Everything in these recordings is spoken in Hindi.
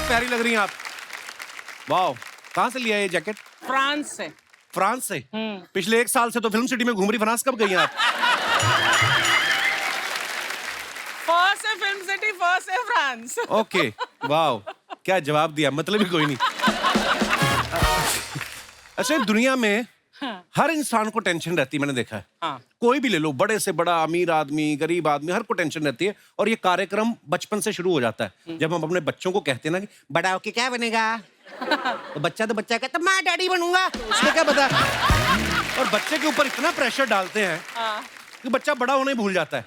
प्यारी लग रही हैं आप। वाह, कहाँ से लिया ये जैकेट? फ्रांस से। फ्रांस से? पिछले 1 साल से तो फिल्म सिटी में घूम रही, फ्रांस कब गई हैं आप? फर्स्ट से फिल्म सिटी, फर्स्ट से फ्रांस। ओके, वाह, क्या जवाब दिया, मतलब ही कोई नहीं। अच्छा, दुनिया में हर इंसान को टेंशन रहती है, मैंने देखा है। हाँ। कोई भी ले लो, बड़े से बड़ा, अमीर आदमी, गरीब आदमी, हर को टेंशन रहती है। और ये कार्यक्रम बचपन से शुरू हो जाता है। जब हम अपने बच्चों को कहते हैं ना कि बड़ा होके क्या बनेगा, तो बच्चा कहता मैं डैडी बनूंगा, उसको क्या पता। और बच्चे के ऊपर इतना प्रेशर डालते हैं कि बच्चा बड़ा होना ही भूल जाता है।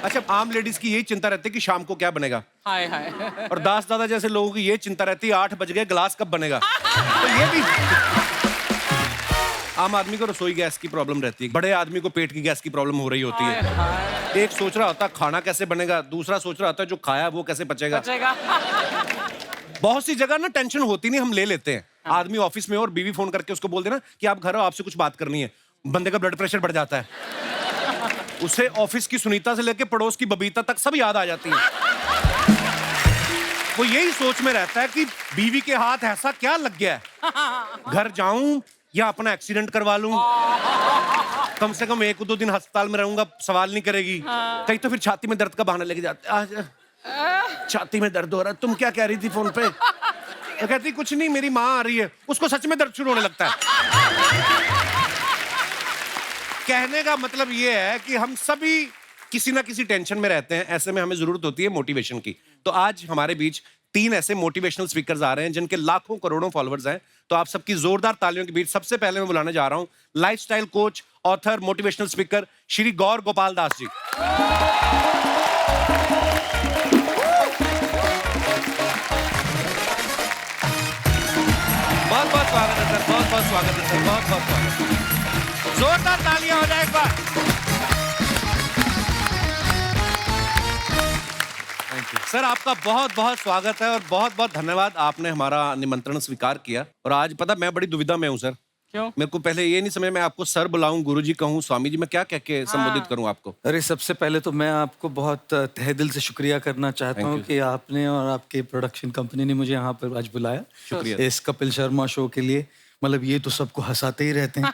अच्छा, आम लेडीज की यही चिंता रहती है कि शाम को क्या बनेगा। हाय हाय। और दास दादा जैसे लोगों की ये चिंता रहती है 8 बज गए, गिलास कब बनेगा। तो ये भी आम आदमी को रसोई गैस की प्रॉब्लम रहती है, बड़े आदमी को पेट की गैस की प्रॉब्लम हो रही होती है। एक सोच रहा होता है खाना कैसे बनेगा, दूसरा सोच रहा होता है जो खाया वो कैसे पचेगा। बहुत सी जगह ना टेंशन होती नहीं, हम ले लेते हैं। आदमी ऑफिस में और बीवी फोन करके उसको बोल देना कि आप घर हो, आपसे कुछ बात करनी है, बंदे का ब्लड प्रेशर बढ़ जाता है। उसे ऑफिस की सुनीता से लेके पड़ोस की बबीता तक सब याद आ जाती है। वो यही सोच में रहता है कि बीवी के हाथ ऐसा क्या लग गया है, घर जाऊं या अपना एक्सीडेंट करवा लूं, कम से कम 1-2 दिन अस्पताल में रहूंगा, सवाल नहीं करेगी। कहीं तो फिर छाती में दर्द का बहाना लेके जाते, आज छाती में दर्द हो रहा है, तुम क्या कह रही थी फोन पे? तो कहती कुछ नहीं, मेरी माँ आ रही है। उसको सच में दर्द शुरू होने लगता है। कहने का मतलब ये है कि हम सभी किसी ना किसी टेंशन में रहते हैं, ऐसे में हमें जरूरत होती है मोटिवेशन की। तो आज हमारे बीच 3 ऐसे मोटिवेशनल स्पीकर्स आ रहे हैं जिनके लाखों करोड़ों फॉलोअर्स हैं। तो आप सबकी जोरदार तालियों के बीच सबसे पहले मैं बुलाने जा रहा हूं lifestyle coach, author, motivational speaker Shri Gaur Gopal Das ji. बहुत बहुत स्वागत है सर, बहुत बहुत स्वागत है सर, बहुत बहुत स्वागत है। जोरदार तालियां हो जाए एक बार। थैंक यू सर, आपका बहुत बहुत स्वागत है और बहुत बहुत धन्यवाद, आपने हमारा निमंत्रण स्वीकार किया। और आज पता मैं बड़ी दुविधा में हूँ सर। क्यों? मेरे को पहले ये नहीं समझ में, आपको सर बुलाऊं, गुरुजी कहूं, स्वामी जी, मैं क्या कह के संबोधित करूं आपको? अरे सबसे पहले तो मैं आपको बहुत तहे दिल से शुक्रिया करना चाहता हूँ कि आपने और आपके प्रोडक्शन कंपनी ने मुझे यहाँ पर आज बुलाया। शुक्रिया। इस कपिल शर्मा शो के लिए। मतलब ये तो सबको हंसाते ही रहते हैं।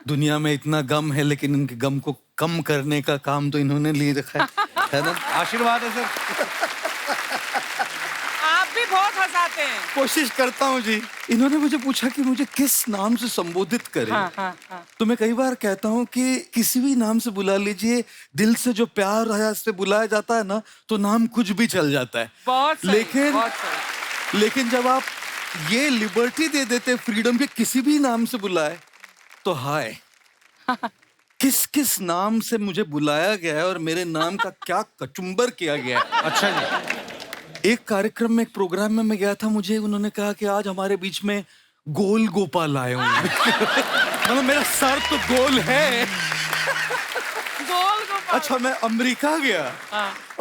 दुनिया में इतना गम है, लेकिन इनके गम को कम करने का काम तो इन्होंने लिए रखा है ना? आशीर्वाद है सर। आप भी बहुत हंसाते हैं। कोशिश करता हूँ जी। इन्होंने मुझे पूछा कि मुझे किस नाम से संबोधित करें। तो मैं कई बार कहता हूँ कि किसी भी नाम से बुला लीजिए, दिल से जो प्यार है से बुलाया जाता है ना, तो नाम कुछ भी चल जाता है। बहुत सही, लेकिन बहुत सही। लेकिन जब आप ये लिबर्टी दे देते फ्रीडम के किसी भी नाम से बुलाए, तो हाय किस किस नाम से मुझे बुलाया गया है और मेरे नाम का क्या कचुम्बर किया गया है। अच्छा जी। एक कार्यक्रम में, एक प्रोग्राम में मैं गया था, मुझे उन्होंने कहा कि आज हमारे बीच में गोल गोपाल आए होंगे। मतलब मेरा सर तो गोल है। गोल गोपाल। अच्छा, मैं अमेरिका गया।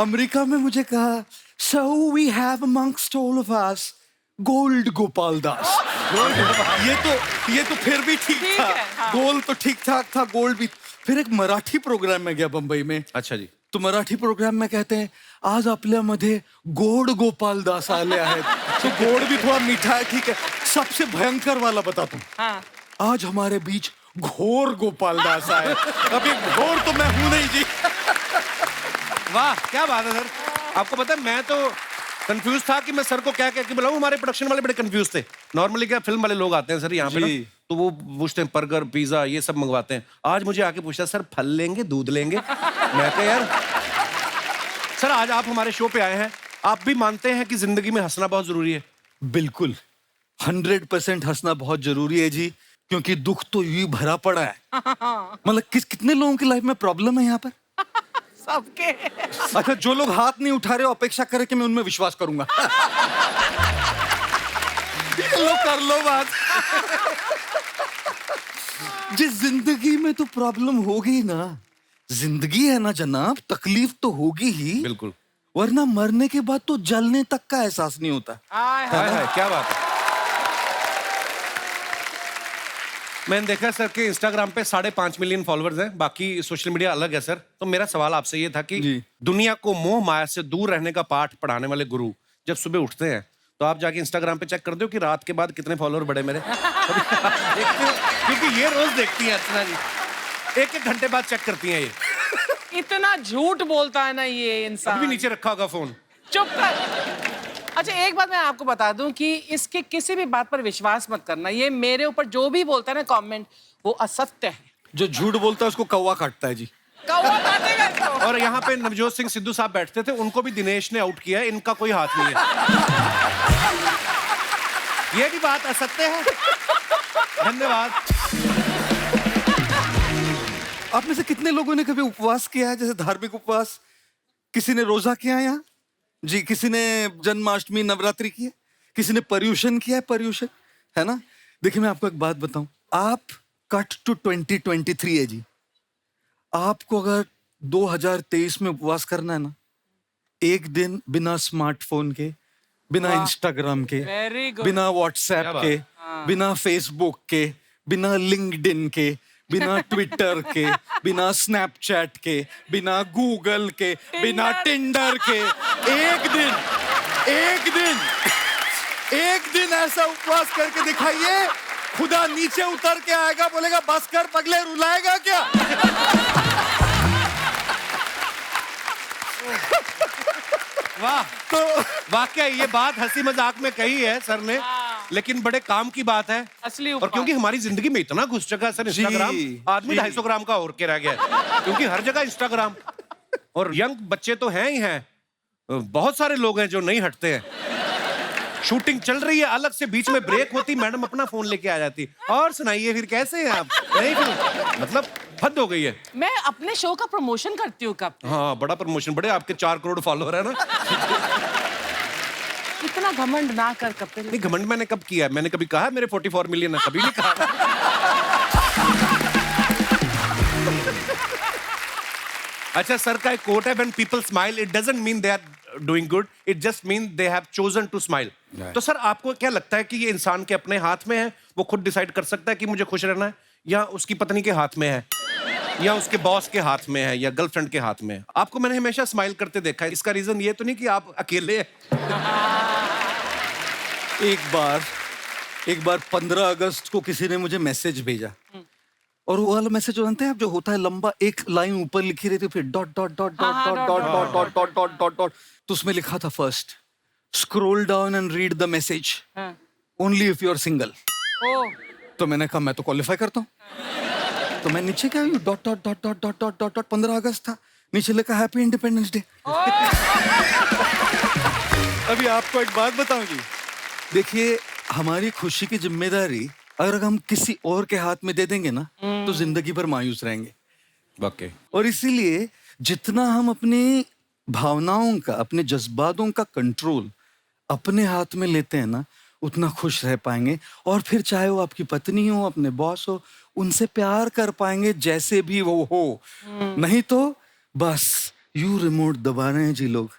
अमेरिका में मुझे कहा, so we have amongst all of us gold Gopal Das. ये तो फिर भी ठीक था। हाँ। गोल तो ठीक ठाक था, गोल्ड भी। फिर एक मराठी प्रोग्राम में गया बंबई में। अच्छा जी। तो मराठी प्रोग्राम में कहते हैं, आज आपल्यामध्ये गोड गोपाल दास आले आहेत। तो गोड भी थोड़ा मीठा है, ठीक है। सबसे भयंकर वाला बताता हूँ। आज हमारे बीच घोर गोपाल दास आए। अभी घोर तो मैं हूं नहीं जी। वाह, क्या बात है सर। आपको पता है, मैं तो कंफ्यूज था कि मैं सर को क्या कह के बुलाऊं। हमारे प्रोडक्शन वाले बड़े कंफ्यूज थे। नॉर्मली क्या फिल्म वाले लोग आते हैं सर यहाँ पे ना, तो वो पूछते हैं बर्गर, पिज्जा, ये सब मंगवाते हैं। आज मुझे आके पूछा, सर फल लेंगे, दूध लेंगे? मैं कहा यार सर, आज आप हमारे शो पे आए हैं, आप भी मानते हैं कि जिंदगी में हंसना बहुत जरूरी है? बिल्कुल 100% हंसना बहुत जरूरी है जी, क्योंकि दुख तो यूं ही भरा पड़ा है। मतलब कितने लोगों की लाइफ में प्रॉब्लम है यहाँ पर? सबके। अच्छा, जो लोग हाथ नहीं उठा रहे हो, अपेक्षा करें कि मैं उनमें विश्वास करूंगा। ये लो, कर लो बात। जिस जिंदगी में तो प्रॉब्लम होगी ना, जिंदगी है ना जनाब, तकलीफ तो होगी ही। बिल्कुल। वरना मरने के बाद तो जलने तक का एहसास नहीं होता। हाय हाय, क्या बात है। मैंने देखा सर कि इंस्टाग्राम पे 5.5 मिलियन फॉलोअर्स हैं, बाकी सोशल मीडिया अलग है सर। तो मेरा सवाल आपसे ये था कि दुनिया को मोह माया से दूर रहने का पाठ पढ़ाने वाले गुरु जब सुबह उठते हैं तो आप जाके इंस्टाग्राम पे चेक कर दो कि रात के बाद कितने फॉलोअर बढ़े मेरे। देखते हो? क्योंकि ये रोज देखती हैं अर्चना जी, एक घंटे बाद चेक करती हैं ये। इतना झूठ बोलता है ना ये इंसान। अभी भी नीचे रखा होगा फोन। चुप कर। अच्छा एक बात मैं आपको बता दूं कि इसके किसी भी बात पर विश्वास मत करना। ये मेरे ऊपर जो भी बोलता है ना कमेंट, वो असत्य है। जो झूठ बोलता है उसको कौवा काटता है जी। कौवा काटेगा इसको। और यहाँ पे नवजोत सिंह सिद्धू साहब बैठते थे, उनको भी दिनेश ने आउट किया है, इनका कोई हाथ नहीं है। ये भी बात असत्य है। धन्यवाद। आप में से कितने लोगों ने कभी उपवास किया है, जैसे धार्मिक उपवास? किसी ने रोजा किया है यहाँ जी? किसी ने जन्माष्टमी नवरात्रि की है? किसी ने पर्यूषण किया है? पर्यूषण है ना। देखिए मैं आपको एक बात बताऊं, आप कट टू 2023 है जी। आपको अगर 2023 में उपवास करना है ना, एक दिन बिना स्मार्टफोन के, बिना इंस्टाग्राम के, Very good. बिना व्हाट्सएप के, बिना फेसबुक के, बिना लिंक्डइन के, बिना ट्विटर के, बिना स्नैपचैट के, बिना गूगल के, बिना टिंडर के, एक दिन ऐसा उपवास करके दिखाइए, खुदा नीचे उतर के आएगा, बोलेगा बस कर पगले, रुलाएगा क्या? वाह। तो वाकई ये बात हंसी मजाक में कही है सर ने, लेकिन बड़े काम की बात है। असली और क्योंकि हमारी जिंदगी में इतना घुस चुका है सर इंस्टाग्राम, आदमी 250 ग्राम का और के रह गया है, क्योंकि हर जगह इंस्टाग्राम। और यंग बच्चे तो हैं ही हैं, बहुत सारे लोग हैं जो नहीं हटते हैं। शूटिंग चल रही है, अलग से बीच में ब्रेक होती, मैडम अपना फोन लेके आ जाती, और सुनाइए फिर कैसे हैं आप? नहीं फिर मतलब हद हो गई है। मैं अपने शो का प्रमोशन करती हूँ कब। हाँ बड़ा प्रमोशन, बड़े आपके 4 करोड़ फॉलोअर है ना। इतना घमंड ना कर कपिल। नहीं घमंड मैंने कब किया है? मैंने कभी कहा मेरे 44 मिलियन है? कभी नहीं कहा। अच्छा सर का एक कोट है, when people smile it doesn't mean they are doing good, it just mean they have chosen to smile. तो सर आपको क्या लगता है कि ये इंसान के अपने हाथ में है, वो खुद डिसाइड कर सकता है कि मुझे खुश रहना है, या उसकी पत्नी के हाथ में है, या उसके बॉस के हाथ में है, या गर्लफ्रेंड के हाथ में है? आपको मैंने हमेशा स्माइल करते देखा है, इसका रीजन ये तो नहीं कि आप अकेले हैं? एक बार 15 अगस्त को किसी ने मुझे मैसेज भेजा, और वो वाला मैसेज जानते हैं आप, जो होता है लंबा, एक लाइन ऊपर लिखी रहती है, फिर dot dot dot dot dot dot dot dot dot dot dot dot. तो उसमें लिखा था first, scroll down and read the message, only if you are single. तो मैंने कहा मैं तो क्वालिफाई करता हूँ, तो मैं नीचे क्या, dot dot dot dot dot dot dot dot 15 अगस्त था, नीचे लिखा हैप्पी इंडिपेंडेंस डे। अभी आपको एक बात बताऊं जी, देखिए हमारी खुशी की जिम्मेदारी अगर हम किसी और के हाथ में दे देंगे ना, तो जिंदगी भर मायूस रहेंगे। ओके। और इसीलिए जितना हम अपनी भावनाओं का, अपने जज्बातों का कंट्रोल अपने हाथ में लेते हैं ना, उतना खुश रह पाएंगे। और फिर चाहे वो आपकी पत्नी हो, अपने बॉस हो, उनसे प्यार कर पाएंगे जैसे भी वो हो। नहीं तो बस यू रिमोट दबा रहे हैं जी लोग।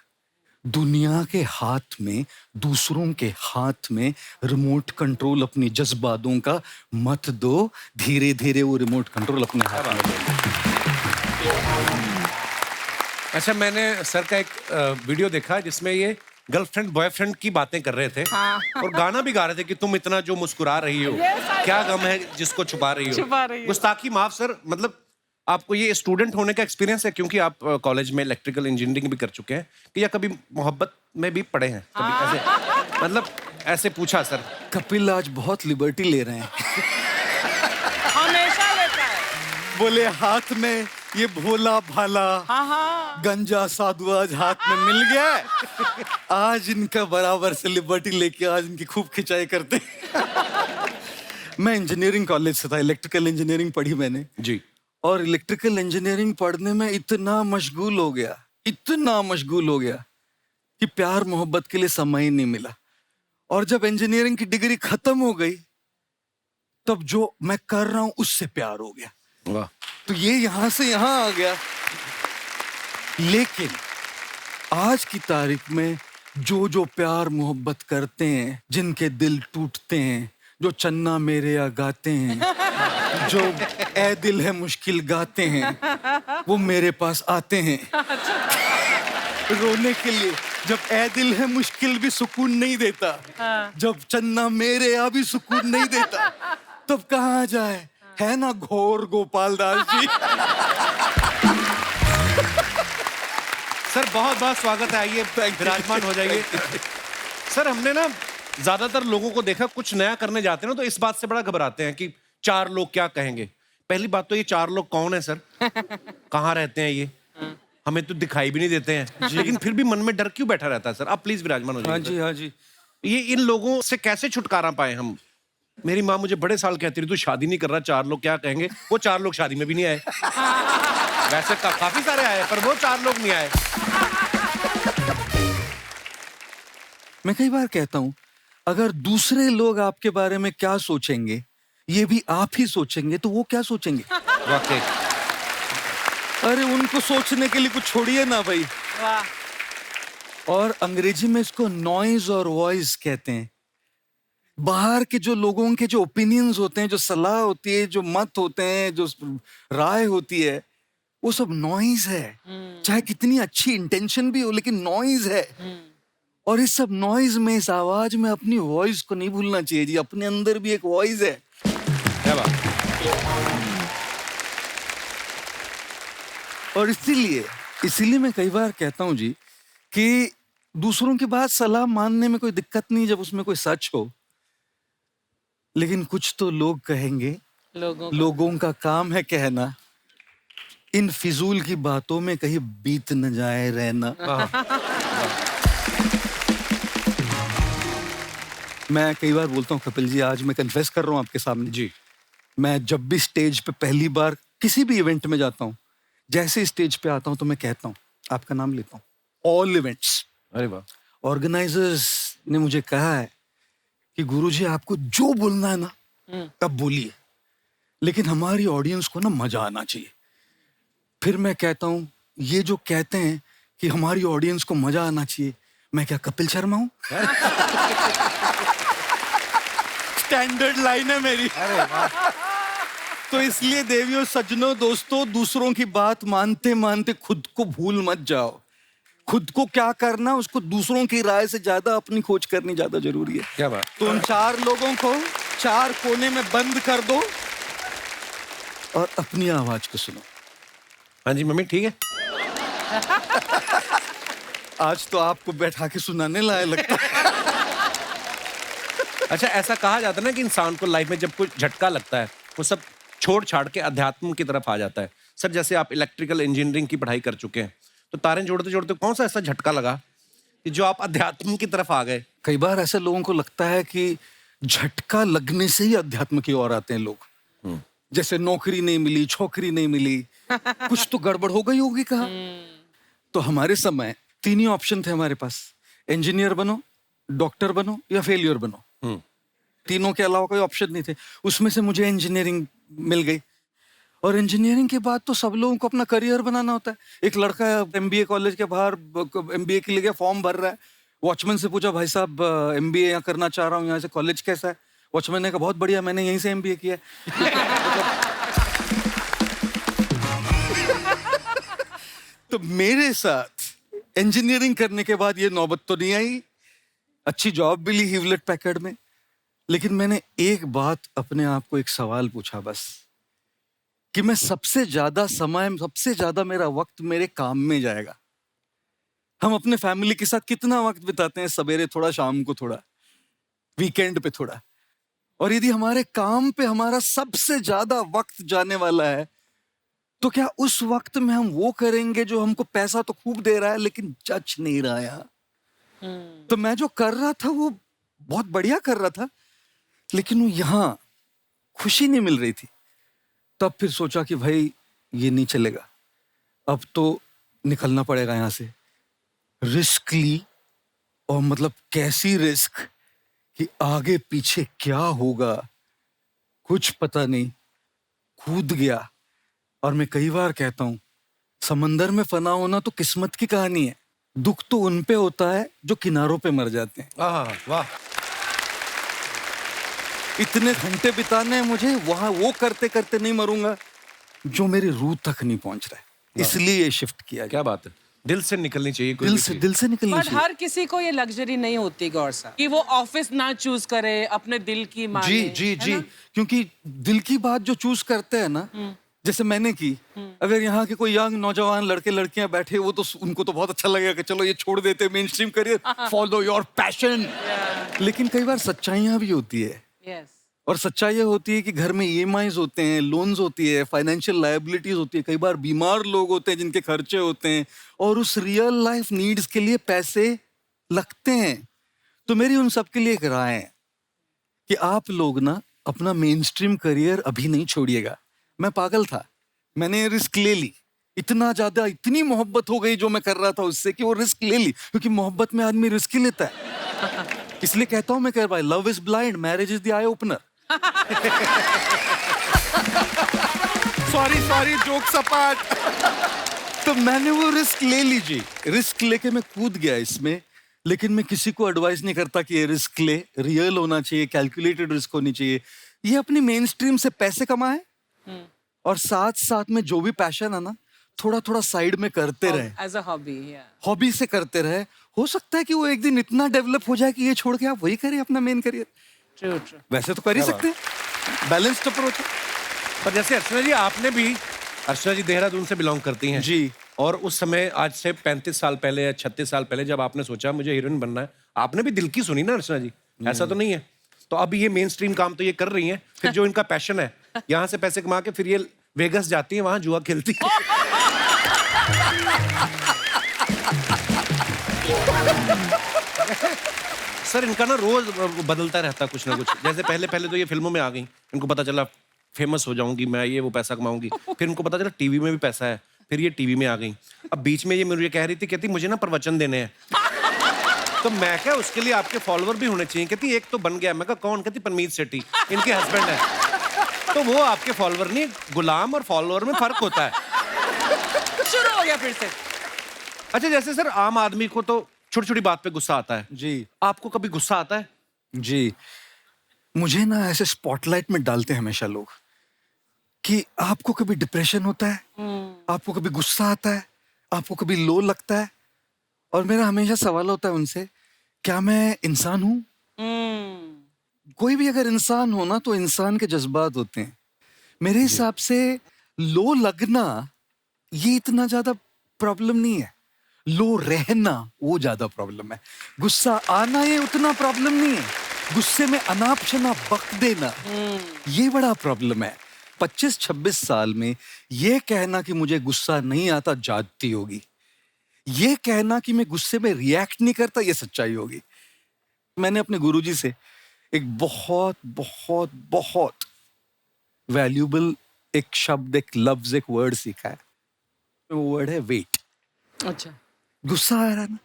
दुनिया के हाथ में, दूसरों के हाथ में रिमोट कंट्रोल अपनी जज्बातों का मत दो, धीरे धीरे वो रिमोट कंट्रोल अपने हाथ में ले। अच्छा मैंने सर का एक वीडियो देखा जिसमें ये गर्लफ्रेंड बॉयफ्रेंड की बातें कर रहे थे, और गाना भी गा रहे थे कि तुम इतना जो मुस्कुरा रही हो, क्या गम है जिसको छुपा रही हो। गुस्ताखी माफ सर, मतलब आपको ये स्टूडेंट होने का एक्सपीरियंस है, क्योंकि आप कॉलेज में इलेक्ट्रिकल इंजीनियरिंग भी कर चुके हैं, कि या कभी मोहब्बत में भी पड़े हैं कभी? ऐसे मतलब ऐसे पूछा सर। कपिल आज बहुत लिबर्टी ले रहे हैं। हमेशा लेता है। बोले हाथ में ये भोला भाला गंजा साधु आज हाथ में मिल गया है, आज इनका बराबर से लिबर्टी लेके आज इनकी खूब खिंचाई करते। मैं इंजीनियरिंग कॉलेज से था, इलेक्ट्रिकल इंजीनियरिंग पढ़ी मैंने जी। और इलेक्ट्रिकल इंजीनियरिंग पढ़ने में इतना मशगूल हो गया कि प्यार मोहब्बत के लिए समय ही नहीं मिला। और जब इंजीनियरिंग की डिग्री खत्म हो गई, तब जो मैं कर रहा हूं उससे प्यार हो गया। वाह। तो ये यहां से यहां आ गया। लेकिन आज की तारीख में जो प्यार मोहब्बत करते हैं, जिनके दिल टूटते हैं, जो चन्ना मेरे या गाते हैं, जो ए दिल है मुश्किल गाते हैं, वो मेरे पास आते हैं रोने के लिए। जब ए दिल है मुश्किल भी सुकून नहीं देता, जब चन्ना मेरे यहाँ भी सुकून नहीं देता, तब कहाँ जाए, है ना घोर गोपाल दास जी। सर बहुत बहुत स्वागत है, आइए विराजमान हो जाइए। सर हमने ना ज्यादातर लोगों को देखा कुछ नया करने जाते हैं ना तो इस बात से बड़ा घबराते हैं कि 4 लोग क्या कहेंगे। पहली बात तो ये 4 लोग कौन है सर, कहाँ रहते हैं ये, हमें तो दिखाई भी नहीं देते हैं, लेकिन फिर भी मन में डर क्यों बैठा रहता है सर? आप प्लीज विराजमान हो जाइए। हाँ जी, हाँ जी। ये इन लोगों से कैसे छुटकारा पाए हम? मेरी माँ मुझे बड़े साल कहती रही तू शादी नहीं कर रहा, 4 लोग क्या कहेंगे। वो 4 लोग शादी में भी नहीं आए। वैसे काफी सारे आए पर वो 4 लोग नहीं आए। मैं कई बार कहता हूं, अगर दूसरे लोग आपके बारे में क्या सोचेंगे ये भी आप ही सोचेंगे तो वो क्या सोचेंगे? वाकई। अरे उनको सोचने के लिए कुछ छोड़िए ना भाई। और अंग्रेजी में इसको नॉइज और वॉइस कहते हैं। बाहर के जो लोगों के जो ओपिनियंस होते हैं, जो सलाह होती है, जो मत होते हैं, जो राय होती है, वो सब नॉइज है। चाहे कितनी अच्छी इंटेंशन भी हो लेकिन नॉइज है। और इस सब नॉइज में, इस आवाज में अपनी वॉइस को नहीं भूलना चाहिए जी। अपने अंदर भी एक वॉइस है। क्या बात। और इसीलिए मैं कई बार कहता हूं जी कि दूसरों की बात सलाह मानने में कोई दिक्कत नहीं जब उसमें कोई सच हो, लेकिन कुछ तो लोग कहेंगे। लोगों का काम है कहना, इन फिजूल की बातों में कहीं बीत न जाए रहना। मैं कई बार बोलता हूँ कपिल जी, आज मैं कन्फेस कर रहा हूँ आपके सामने जी, मैं जब भी स्टेज पे पहली बार किसी भी इवेंट में जाता हूँ, जैसे स्टेज पे आता हूँ तो मैं कहता हूँ, आपका नाम लेता हूँ, ऑल इवेंट्स। अरे वाह। ऑर्गेनाइजर्स ने मुझे कहा है कि गुरुजी आपको जो बोलना है ना तब बोलिए, लेकिन हमारी ऑडियंस को ना मजा आना चाहिए। फिर मैं कहता हूँ, ये जो कहते हैं कि हमारी ऑडियंस को मजा आना चाहिए, मैं क्या कपिल शर्मा हूँ? स्टैंडर्ड लाइन है मेरी। तो इसलिए देवियों, सज्जनों, दोस्तों, दूसरों की बात मानते मानते खुद को भूल मत जाओ। खुद को क्या करना, उसको दूसरों की राय से ज्यादा अपनी खोज करनी ज्यादा जरूरी है। क्या बात। तो उन 4 लोगों को 4 कोने में बंद कर दो और अपनी आवाज को सुनो। हाँ जी मम्मी ठीक है। आज तो आपको बैठा के सुनाने लायक लगता है। अच्छा, ऐसा कहा जाता है ना कि इंसान को लाइफ में जब कोई झटका लगता है वो सब छोड़ छाड़ के अध्यात्म की तरफ आ जाता है। सर जैसे आप इलेक्ट्रिकल इंजीनियरिंग की पढ़ाई कर चुके हैं, तो तारें जोड़ते जोड़ते कौन सा ऐसा झटका लगा कि जो आप अध्यात्म की तरफ आ गए? कई बार ऐसे लोगों को लगता है कि झटका लगने से ही अध्यात्म की ओर आते हैं लोग। जैसे नौकरी नहीं मिली, छोकरी नहीं मिली, कुछ तो गड़बड़ हो गई होगी कहा। तो हमारे समय 3 ही ऑप्शन थे हमारे पास, इंजीनियर बनो, डॉक्टर बनो या फेलियर बनो। तीनों के अलावा कोई ऑप्शन नहीं थे। उसमें से मुझे इंजीनियरिंग मिल गई, और इंजीनियरिंग के बाद तो सब लोगों को अपना करियर बनाना होता है। एक लड़का एमबीए कॉलेज के बाहर एमबीए के लिए गया, फॉर्म भर रहा है। वॉचमैन से पूछा, भाई साहब एमबीए यहाँ करना चाह रहा हूँ, यहाँ से कॉलेज कैसा है? वॉचमैन ने कहा, बहुत बढ़िया, मैंने यहीं से एमबीए किया है। तो मेरे साथ इंजीनियरिंग करने के बाद ये नौबत तो नहीं आई। अच्छी जॉब भी ली ह्यूलेट पैकर्ड में, लेकिन मैंने एक बात अपने आप को, एक सवाल पूछा बस, कि मैं सबसे ज्यादा मेरा वक्त मेरे काम में जाएगा। हम अपने फैमिली के साथ कितना वक्त बिताते हैं, सवेरे थोड़ा, शाम को थोड़ा, वीकेंड पे थोड़ा। और यदि हमारे काम पे हमारा सबसे ज्यादा वक्त जाने वाला है, तो क्या उस वक्त में हम वो करेंगे जो हमको पैसा तो खूब दे रहा है लेकिन जच नहीं रहा है? तो मैं जो कर रहा था वो बहुत बढ़िया कर रहा था, लेकिन वो यहाँ खुशी नहीं मिल रही थी। तब फिर सोचा कि भाई ये नहीं चलेगा, अब तो निकलना पड़ेगा यहाँ से। रिस्क ली, और मतलब कैसी रिस्क कि आगे पीछे क्या होगा कुछ पता नहीं। कूद गया। और मैं कई बार कहता हूं, समंदर में फना होना तो किस्मत की कहानी है, दुख तो उन पे होता है जो किनारों पे मर जाते हैं। वाह। इतने घंटे बिताने हैं मुझे वहां, वो करते करते नहीं मरूंगा जो मेरी रूह तक नहीं पहुंच रहा है, इसलिए ये शिफ्ट किया। क्या बात है। दिल से निकलनी चाहिए कोई भी चीज। दिल से निकलनी बट चाहिए। हर किसी को ये लग्जरी नहीं होती गौर सा कि वो ऑफिस ना चूज करे, अपने दिल की माने। जी जी है जी, ना? क्योंकि दिल की बात जो चूज करते हैं ना, जैसे मैंने की, अगर यहाँ के कोई यंग नौजवान लड़के लड़कियां बैठे, वो तो उनको तो बहुत अच्छा लगेगा कि चलो ये छोड़ देते main stream career, follow your passion. लेकिन कई बार सच्चाइयां भी होती है, Yes. और सच्चाई ये होती है कि घर में ईएमआईज होते हैं, लोन्स होती है, फाइनेंशियल लायबिलिटीज होती है, कई बार बीमार लोग होते हैं जिनके खर्चे होते हैं, और उस रियल लाइफ नीड्स के लिए पैसे लगते हैं। तो मेरी उन सब के लिए एक राय है कि आप लोग ना अपना मेन स्ट्रीम करियर अभी नहीं छोड़िएगा। मैं पागल था, मैंने रिस्क ले ली, इतना ज्यादा, इतनी मोहब्बत हो गई जो मैं कर रहा था उससे कि वो रिस्क ले ली, क्योंकि मोहब्बत में आदमी रिस्क ही लेता है। इसलिए कहता हूं मैं, कह भाई, love is blind, marriage is the eye opener. Sorry joke सपाट। तो मैंने वो रिस्क ले लीजिए, रिस्क लेके मैं कूद गया इसमें। लेकिन मैं किसी को एडवाइस नहीं करता कि ये रिस्क ले, रियल होना चाहिए, कैलकुलेटेड रिस्क होनी चाहिए। ये अपनी मेन स्ट्रीम से पैसे कमाए, और साथ साथ में जो भी पैशन है ना, थोड़ा थोड़ा साइड में करते रहे, As a hobby, yeah. Hobby से करते रहे। हो सकता है कि वो एक दिन इतना डेवलप हो जाए कि ये छोड़ के आप वही करें अपना मेन करियर। True, true. वैसे तो कर ही सकते हैं, बैलेंस्ड अप्रोच है। पर जैसे अर्चना जी, आपने भी, अर्चना जी देहरादून से बिलोंग करती हैं जी। और उस समय आज से 35 साल पहले या 36 साल पहले जब आपने सोचा मुझे हीरोइन बनना है, आपने भी दिल की सुनी ना अर्चना जी, ऐसा तो नहीं है? तो अब ये मेन स्ट्रीम काम तो ये कर रही हैं, फिर जो इनका पैशन है, यहाँ से पैसे कमा के फिर ये वेगस जाती है, वहां जुआ खेलती है। सर इनका ना रोज बदलता रहता कुछ ना कुछ। जैसे पहले पहले तो ये फिल्मों में आ गई, इनको पता चला फेमस हो जाऊंगी मैं, ये वो पैसा कमाऊंगी। फिर इनको पता चला टीवी में भी पैसा है, फिर ये टीवी में आ गई। अब बीच में ये मुझे कह रही थी, कहती मुझे ना प्रवचन देने हैं। तो मैं क्या, उसके लिए आपके फॉलोअर भी होने चाहिए। कहती एक तो बन गया। मैं कहा कौन? कहती परमीत सेठी, इनके हस्बैंड है। तो वो आपके फॉलोअर नहीं, गुलाम और फॉलोअर में फर्क होता है। शुरू हो गया फिर से। अच्छा जैसे सर आम आदमी को तो छोटी छोटी बात पे गुस्सा आता है, जी आपको कभी गुस्सा आता है? जी, मुझे ना ऐसे स्पॉटलाइट में डालते हैं हमेशा लोग कि आपको कभी डिप्रेशन होता है, आपको कभी गुस्सा आता है, आपको कभी लो लगता है, और मेरा हमेशा सवाल होता है उनसे, क्या मैं इंसान हूं? कोई भी अगर इंसान हो ना, तो इंसान के जज्बात होते हैं। मेरे हिसाब से लो लगना ये इतना ज्यादा प्रॉब्लम नहीं है, लो रहना वो ज्यादा प्रॉब्लम है। गुस्सा आना ये उतना प्रॉब्लम नहीं है, गुस्से में अनाप शनाप बक देना ये बड़ा प्रॉब्लम है। 25-26 साल में ये कहना कि मुझे गुस्सा नहीं आता जाती होगी, ये कहना कि मैं गुस्से में रिएक्ट नहीं करता ये सच्चाई होगी। मैंने अपने गुरुजी से एक बहुत बहुत बहुत वैल्यूबल एक शब्द, एक लफ्ज, एक वर्ड सीखा है। वो वर्ड है वेट। अच्छा। गुस्सा आ रहा है ना,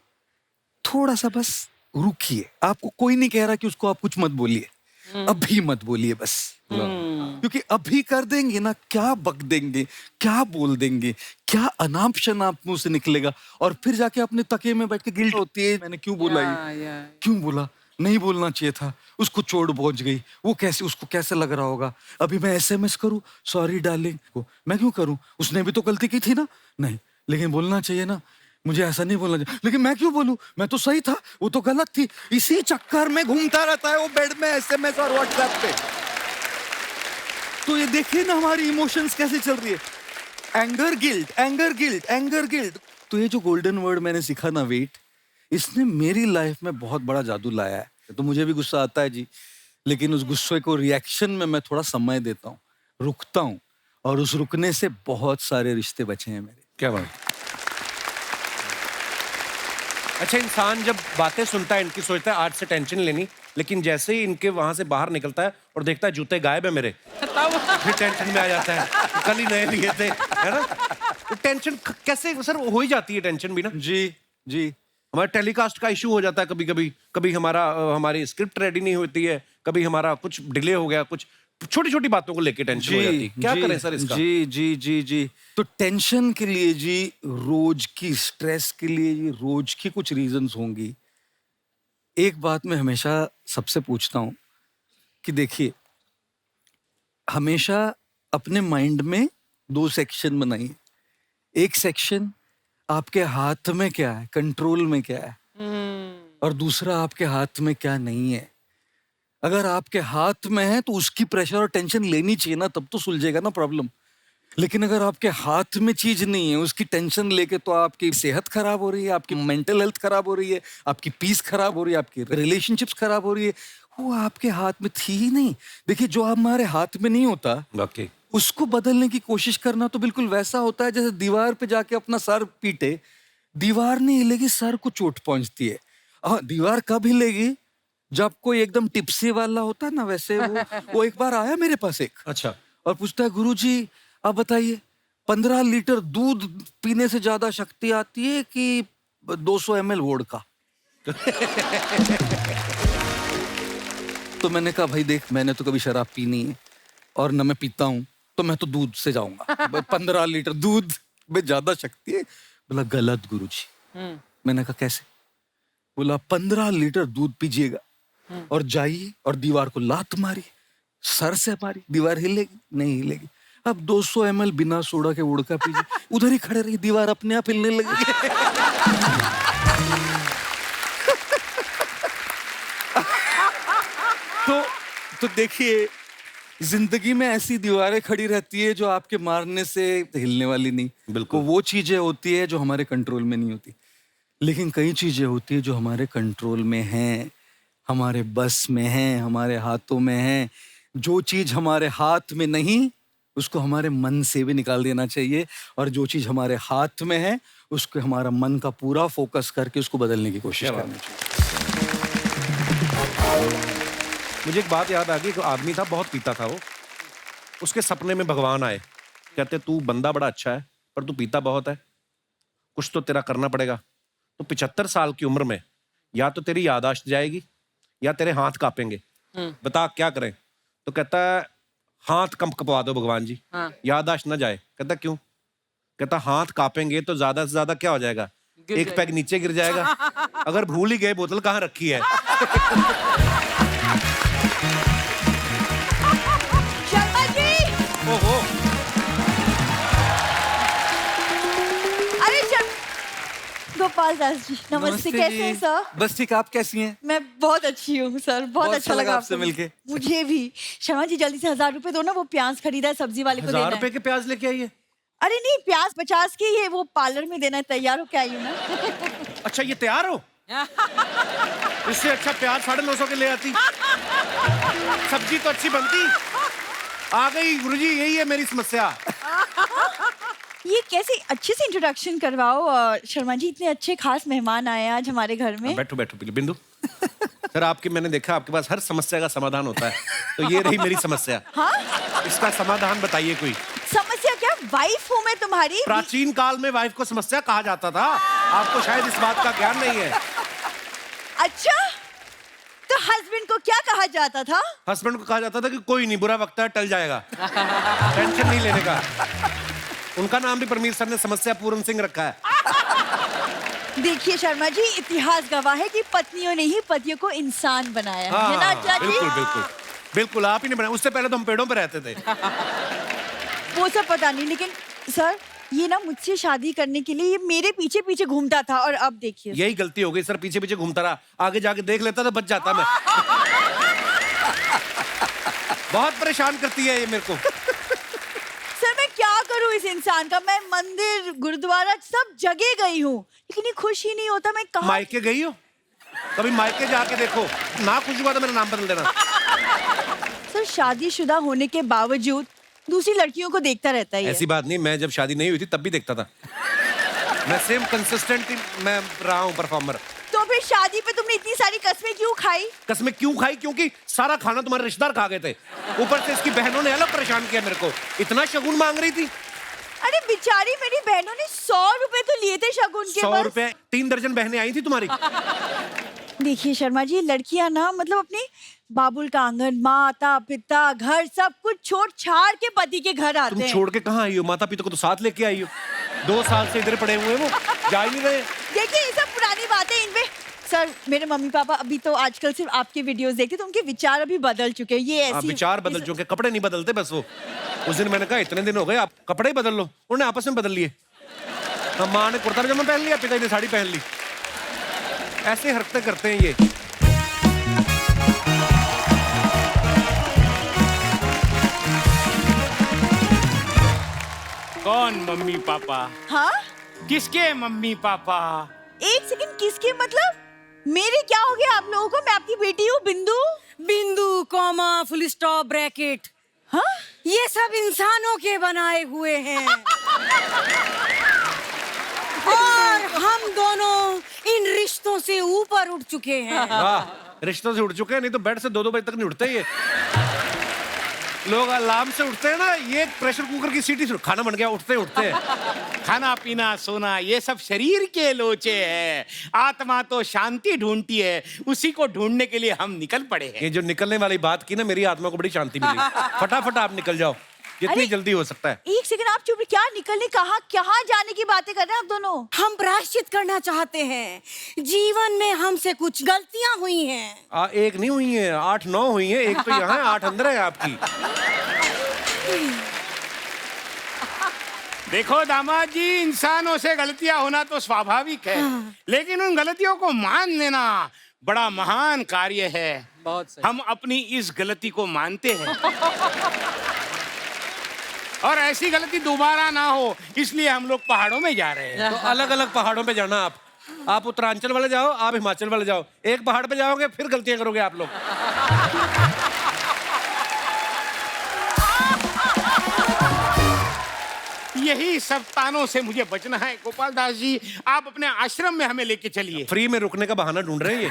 थोड़ा सा बस रुकिए। आपको कोई नहीं कह रहा कि उसको आप कुछ मत बोलिए, अभी मत बोलिए बस। क्योंकि अभी कर देंगे ना, क्या बक देंगे, क्या बोल देंगे, क्या अनाप शनाप मुंह से निकलेगा, और फिर जाके अपने तकिए में बैठ के गिल्ट होती है, मैंने क्यों बोला ये, क्यों बोला, नहीं बोलना चाहिए था, उसको चोट पहुंच गई, वो कैसे, उसको कैसे लग रहा होगा, अभी मैं एसएमएस करूं सॉरी डार्लिंग को, मैं क्यों करूं, उसने भी तो गलती की थी ना, नहीं लेकिन बोलना चाहिए ना, मुझे ऐसा नहीं बोलना चाहिए, लेकिन मैं क्यों बोलूं, मैं तो सही था, वो तो गलत थी। इसी चक्कर में घूमता रहता है वो बेड में एसएमएस और व्हाट्सएप पे। तो ये देखिए ना हमारी इमोशंस कैसे चल रही है, anger guilt, anger guilt, anger guilt. तो ये जो गोल्डन वर्ड मैंने सीखा ना, वेट, इसने मेरी लाइफ में बहुत बड़ा जादू लाया है। तो मुझे भी गुस्सा आता है जी, लेकिन उस गुस्से को रिएक्शन में मैं थोड़ा समय देता हूँ, रुकता हूँ, और उस रुकने से बहुत सारे रिश्ते बचे हैं मेरे। क्या बात। अच्छा इंसान जब बातें सुनता है इनकी, सोचता है आज से टेंशन लेनी, लेकिन जैसे ही इनके वहां से बाहर निकलता है और देखता है जूते गायब है मेरे, फिर टेंशन में आ जाता है, कल ही नए लिए थे, है ना? तो टेंशन कैसे सर हो ही जाती है, टेंशन भी ना। जी जी, हमारे टेलीकास्ट का इशू हो जाता है कभी कभी, कभी हमारी स्क्रिप्ट रेडी नहीं होती है, कभी हमारा कुछ डिले हो गया, कुछ छोटी छोटी बातों को लेके टेंशन हो जाती है। क्या करें सर इसका? जी जी जी जी, तो टेंशन के लिए जी, रोज की स्ट्रेस के लिए जी, रोज की कुछ रीजंस होंगी। एक बात मैं हमेशा सबसे पूछता हूं कि देखिए, हमेशा अपने माइंड में 2 सेक्शन बनाइए। एक सेक्शन आपके हाथ में क्या है, कंट्रोल में क्या है, और दूसरा आपके हाथ में क्या नहीं है। अगर आपके हाथ में है तो उसकी प्रेशर और टेंशन लेनी चाहिए ना, तब तो सुलझेगा ना प्रॉब्लम। लेकिन अगर आपके हाथ में चीज नहीं है, उसकी टेंशन लेके तो आपकी सेहत खराब हो रही है, आपकी मेंटल हेल्थ खराब हो रही है, आपकी पीस खराब हो रही है, आपकी रिलेशनशिप्स खराब हो रही है। वो आपके हाथ में थी ही नहीं। देखिए, जो हमारे हाथ में नहीं होता ओके। उसको बदलने की कोशिश करना तो बिल्कुल वैसा होता है जैसे दीवार पे जाके अपना सर पीटे, दीवार नहीं हिलेगी, सर को चोट पहुंचती है। हाँ, दीवार कब हिलेगी? जब कोई एकदम टिप्सी वाला होता है ना, वैसे वो एक बार आया मेरे पास एक, अच्छा। और पूछता है, गुरुजी आप बताइए 15 लीटर दूध पीने से ज्यादा शक्ति आती है कि 200 ml वोडका? तो मैंने कहा, भाई देख, मैंने तो कभी शराब पी नहीं है और न मैं पीता हूं, तो मैं तो दूध से जाऊंगा। 15 लीटर दूध में ज्यादा शक्ति है। बोला गलत गुरुजी। मैंने कहा कैसे? बोला 15 लीटर दूध पीजिएगा और जाइए और दीवार को लात मारी, सर से मारी, दीवार हिलेगी नहीं? हिलेगी। अब 200 ml बिना सोडा के वोडका पीजिए, उधर ही खड़े रही, दीवार अपने आप हिलने लगी। तो देखिए, जिंदगी में ऐसी दीवारें खड़ी रहती है जो आपके मारने से हिलने वाली नहीं। बिल्कुल। वो चीजें होती है जो हमारे कंट्रोल में नहीं होती। लेकिन कई चीजें होती है जो हमारे कंट्रोल में हैं, हमारे बस में हैं, हमारे हाथों में हैं। जो चीज हमारे हाथ में नहीं, उसको हमारे मन से भी निकाल देना चाहिए, और जो चीज हमारे हाथ में है उसको हमारा मन का पूरा फोकस करके उसको बदलने की कोशिश करनी चाहिए। मुझे एक बात याद आ गई। एक आदमी था, बहुत पीता था वो। उसके सपने में भगवान आए, कहते तू बंदा बड़ा अच्छा है पर तू पीता बहुत है, कुछ तो तेरा करना पड़ेगा। तो 75 साल की उम्र में या तो तेरी याददाश्त जाएगी या तेरे हाथ कांपेंगे, बता क्या करें? तो कहता है हाथ कंपवा दो भगवान जी, याददाश्त ना जाए। कहता क्यों? कहता हाथ कांपेंगे तो ज्यादा से ज्यादा क्या हो जाएगा? एक पैग नीचे गिर जाएगा। अगर भूल ही गए बोतल कहाँ रखी है। शर्मा जी! ओहो। अरे गोपाल दास जी, नमस्ते। कैसे हैं सर? बस ठीक, आप कैसी हैं? मैं बहुत अच्छी हूँ सर, बहुत अच्छा लगा आपसे मिलके। मुझे भी। शर्मा जी जल्दी से 1000 रुपए दो ना, वो प्याज खरीदा है, सब्जी वाले को 1000 देना रुपए है। के प्याज लेके आइए। अरे नहीं, प्याज 50 के, ये वो पार्लर में देना है, तैयार हो के आई हूँ ना। अच्छा, ये तैयार हो? इससे अच्छा प्याज 950 के ले आती, सब्जी तो अच्छी बनती। आ गई गुरुजी, यही है मेरी समस्या। ये कैसे अच्छे से इंट्रोडक्शन करवाओ। शर्मा जी, इतने अच्छे खास मेहमान आए हैं आज हमारे घर में। बैठो बैठो बिंदु। सर, आपकी मैंने देखा आपके पास हर समस्या का समाधान होता है, तो ये रही मेरी समस्या। हाँ? इसका समाधान बताइए कोई। समस्या क्या? वाइफ हूँ मैं तुम्हारी। प्राचीन काल में वाइफ को समस्या कहा जाता था, आपको शायद इस बात का ज्ञान नहीं है। अच्छा, तो हस्बैंड को क्या कहा जाता था? हस्बैंड को कहा जाता था कि कोई नहीं, बुरा वक्त है, टल जाएगा, टेंशन नहीं लेने का। उनका नाम भी परमीर सर ने समस्या पूर्ण सिंह रखा है। देखिए शर्मा जी, इतिहास गवाह है कि पत्नियों ने ही पतियों को इंसान बनाया है ना चाची? बिल्कुल बिल्कुल बिल्कुल, आप ही ने बनाया। उससे पहले तो हम पेड़ों पे रहते थे। वो सब पता नहीं, लेकिन सर ये ना मुझसे शादी करने के लिए ये मेरे पीछे पीछे घूमता था, और अब देखिए। यही गलती हो गई सर, पीछे पीछे घूमता रहा, आगे जाके देख लेता तो बच जाता मैं। बहुत परेशान करती है ये मेरे को। सर मैं क्या करूं इस इंसान का? मैं मंदिर गुरुद्वारा सब जगह गई हूँ, लेकिन ये खुश ही नहीं होता। मैं कहाँ? मायके गई हो? कभी मायके जाके देखो ना, खुश हुआ तो मेरा नाम बदल देना। सर शादीशुदा होने के बावजूद दूसरी लड़कियों को देखता रहता है। ऐसी बात नहीं, मैं जब शादी नहीं हुई थी तब भी देखता था। मैं सेम कंसिस्टेंट मैं रहा हूँ परफॉर्मर। तो फिर शादी पे तुमने इतनी सारी कसमें क्यों खाई? कसमें क्यों खाई? क्योंकि सारा खाना तुम्हारे रिश्तेदार खा गए थे, ऊपर से इसकी बहनों ने अलग परेशान किया मेरे को। इतना शगुन मांग रही थी। अरे बेचारी मेरी बहनों ने 100 रुपए तो लिए थे शगुन के। 100 रुपए? 3 दर्जन बहनें आई थी तुम्हारी। देखिए शर्मा जी, लड़कियां ना मतलब अपने बाबुल का आंगन, माता पिता, घर सब कुछ छोड़ छाड़ के पति के घर आते तुम हैं। छोड़ के कहाँ आई हो? माता पिता को तो साथ लेके आई हो। 2 साल से इधर पड़े हुए हैं, वो जा ही नहीं रहे। देखिए ये सब पुरानी बातें, इनपे सर मेरे मम्मी पापा अभी तो आजकल सिर्फ आपके वीडियोस देखते, तो उनके विचार अभी बदल चुके हैं। ये ऐसी विचार बदल चुके, कपड़े नहीं बदलते बस वो। उस दिन मैंने कहा इतने दिन हो गए, आप कपड़े ही बदल लो, उन्होंने आपस में बदल लिए। तो माँ ने कुर्ता पजामा पहन लिया, पिताजी ने साड़ी पहन ली। ऐसे हरकतें करते हैं ये। कौन मम्मी पापा? हाँ, किसके मम्मी पापा? एक सेकंड, किसके मतलब? मेरे क्या हो गया आप लोगों को? मैं आपकी बेटी हूँ बिंदु। बिंदु, कॉमा, फुल स्टॉप, ब्रैकेट, हाँ, ये सब इंसानों के बनाए हुए हैं। और हम दोनों इन रिश्तों से ऊपर उठ चुके हैं। वाह, रिश्तों से उठ चुके हैं, नहीं तो बेड से 2-2 बजे तक नहीं उठते ये। लोग अलार्म से उठते हैं ना, ये प्रेशर कुकर की सीटी से खाना बन गया, उठते हैं। खाना पीना सोना ये सब शरीर के लोचे हैं, आत्मा तो शांति ढूंढती है, उसी को ढूंढने के लिए हम निकल पड़े हैं। ये जो निकलने वाली बात की ना, मेरी आत्मा को बड़ी शांति मिली। फटाफट आप निकल जाओ, जितनी अरे, जल्दी हो सकता है। एक सेकंड, आप चुप, क्या निकलने, कहाँ जाने की बातें कर रहे हैं आप दोनों? हम प्रायश्चित करना चाहते हैं। जीवन में हमसे कुछ गलतियां हुई हैं। एक नहीं हुई है, 8-9 हुई है। एक तो यहाँ है, 8 अंदर है आपकी। देखो दामाद जी, इंसानों से गलतियां होना तो स्वाभाविक है, लेकिन उन गलतियों को मान लेना बड़ा महान कार्य है। बहुत सही। हम अपनी इस गलती को मानते हैं और ऐसी गलती दोबारा ना हो, इसलिए हम लोग पहाड़ों में जा रहे हैं। तो अलग अलग पहाड़ों पे जाना आप उत्तरांचल वाले जाओ, आप हिमाचल वाले जाओ। एक पहाड़ पे जाओगे फिर गलतियां करोगे आप लोग। यही सब तानों से मुझे बचना है। गोपाल दास जी, आप अपने आश्रम में हमें लेके चलिए। फ्री में रुकने का बहाना ढूंढ रहे हैं ये।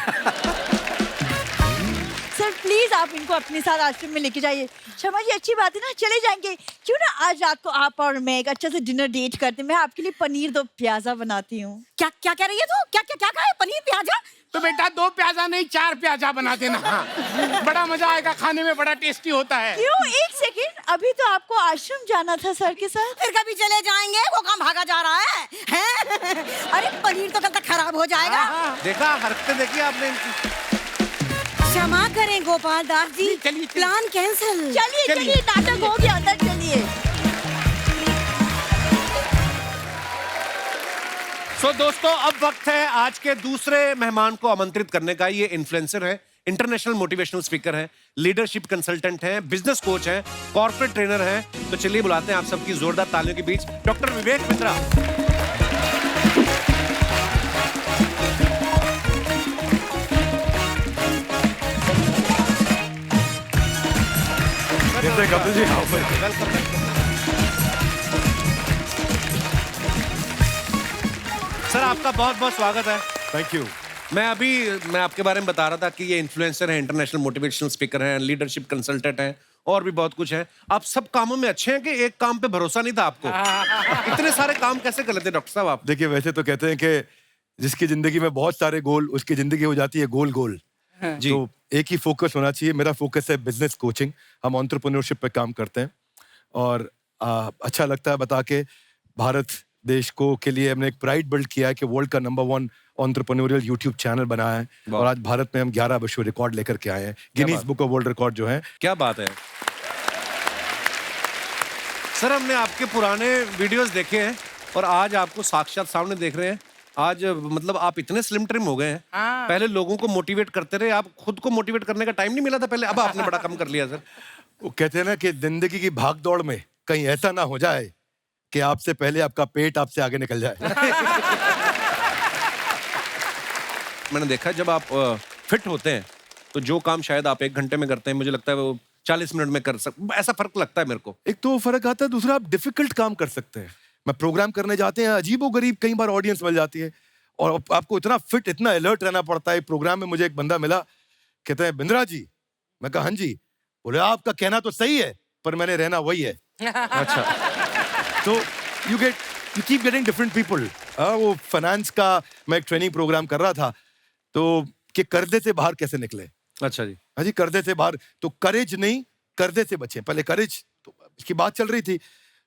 सर प्लीज आप इनको अपने साथ आश्रम में लेके जाइए। शर्मा जी, अच्छी बात है ना, चले जाएंगे। क्यों ना आज रात को आप और मैं एक अच्छा से डिनर डेट करते हैं। मैं आपके लिए पनीर 2 प्याजा बनाती हूँ। क्या क्या कह रही है तू? क्या क्या क्या कहा है? पनीर प्याजा? तो बेटा 2 प्याजा नहीं 4 प्याजा बना देना। बड़ा मजा आएगा, खाने में बड़ा टेस्टी होता है। क्यों? एक सेकंड, अभी तो आपको आश्रम जाना था सर के साथ। फिर कभी चले जाएंगे, वो काम भागा जा रहा है, हैं? अरे पनीर तो कल तक खराब हो जाएगा। देखा, हरकतें देखी आपने इनकी। क्षमा करें गोपाल दास जी, चलिए। Plan cancel. चलिए, नाटक हो गया, अंदर चलिए। सो दोस्तों, अब वक्त है आज के दूसरे मेहमान को आमंत्रित करने का। ये इन्फ्लुएंसर है, इंटरनेशनल मोटिवेशनल स्पीकर है, लीडरशिप कंसल्टेंट है, बिजनेस कोच है, कॉर्पोरेट ट्रेनर है। तो चलिए बुलाते हैं आप सबकी जोरदार तालियों के बीच डॉक्टर विवेक बिंद्रा। सर आपका बहुत बहुत स्वागत है। Thank you. मैं आपके बारे में बता रहा था कि ये इन्फ्लुएंसर है, इंटरनेशनल मोटिवेशनल स्पीकर हैं, लीडरशिप कंसल्टेंट हैं और भी बहुत कुछ है। आप सब कामों में अच्छे हैं कि एक काम पे भरोसा नहीं था आपको? इतने सारे काम कैसे कर लेते डॉक्टर साहब आप? देखिए, वैसे तो कहते हैं कि जिसकी जिंदगी में बहुत सारे गोल, उसकी जिंदगी हो जाती है गोल गोल। जी। तो एक ही फोकस होना चाहिए। मेरा फोकस है बिजनेस कोचिंग। हम एंटरप्रेन्योरशिप पे काम करते हैं और अच्छा लगता है बता के। भारत देश को के लिए हमने एक प्राइड बिल्ड किया है कि वर्ल्ड का नंबर 1 एंटरप्रेन्योरियल यूट्यूब चैनल बनाया है और आज भारत में हम 11 विश्व रिकॉर्ड लेकर के आए हैं, Guinness book of world record जो है। क्या बात है सर, हमने आपके पुराने वीडियोस देखे हैं और आज आपको साक्षात सामने देख रहे हैं। आज मतलब आप इतने स्लिम ट्रिम हो गए हैं। पहले लोगों को मोटिवेट करते रहे, आप खुद को मोटिवेट करने का टाइम नहीं मिला था पहले, अब आपने बड़ा कम कर लिया सर। वो कहते हैं ना कि जिंदगी की भाग दौड़ में कहीं ऐसा ना हो जाए कि आपसे पहले आपका पेट आपसे आगे निकल जाए। मैंने देखा जब आप फिट होते हैं तो जो काम शायद आप 1 घंटे में करते हैं, मुझे लगता है वो 40 मिनट में कर ऐसा फर्क लगता है मेरे को। एक तो फर्क आता है, दूसरा आप डिफिकल्ट काम कर सकते हैं। मैं प्रोग्राम करने जाते हैं, अजीबोगरीब कई बार ऑडियंस मिल जाती है और आपको इतना फिट, इतना अलर्ट रहना पड़ता है। प्रोग्राम में मुझे एक बंदा मिला, कहते हैं बिंद्रा जी। मैं कहा हाँ जी। बोले आपका कहना तो सही है पर मैंने रहना वही है। अच्छा। तो you keep getting different people. वो फाइनेंस का मैं एक ट्रेनिंग प्रोग्राम कर रहा था, तो कि कर्जे से बाहर कैसे निकले। अच्छा जी। हाँ जी, कर्जे से बाहर। तो करेज नहीं, कर्जे से बचे। पहले करेज तो इसकी बात चल रही थी,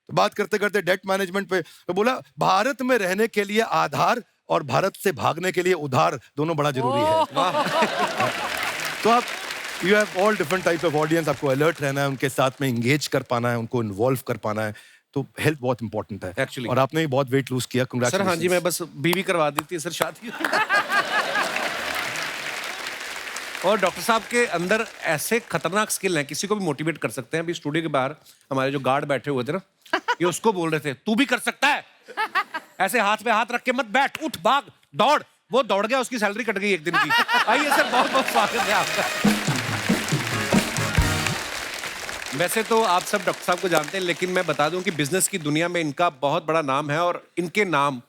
तो बात करते करते डेट मैनेजमेंट पे तो बोला भारत में रहने के लिए आधार और भारत से भागने के लिए उधार दोनों बड़ा जरूरी है। तो आप you have all different types of audience. आपको अलर्ट रहना है, उनके साथ में इंगेज कर पाना है, उनको इन्वॉल्व कर पाना है। तो हेल्थ बहुत इंपॉर्टेंट है Actually. और आपने भी बहुत वेट लूज किया। Sir congratulation. हाँ जी, मैं बस बीवी करवा दी थी सर शादी। और डॉक्टर साहब के अंदर ऐसे खतरनाक स्किल हैं, किसी को भी मोटिवेट कर सकते हैं। अभी स्टूडियो के बाहर हमारे जो गार्ड बैठे हुए थे ना, ये उसको बोल रहे थे तू भी कर सकता है, ऐसे हाथ पे हाथ रख के मत बैठ, उठ भाग दौड़। वो दौड़ गया, उसकी सैलरी कट गई एक दिन की। आइए सर, बहुत बहुत स्वागत है आपका। वैसे तो आप सब डॉक्टर साहब को जानते हैं, लेकिन मैं बता दूं कि बिजनेस की दुनिया में इनका बहुत बड़ा नाम है और इनके नाम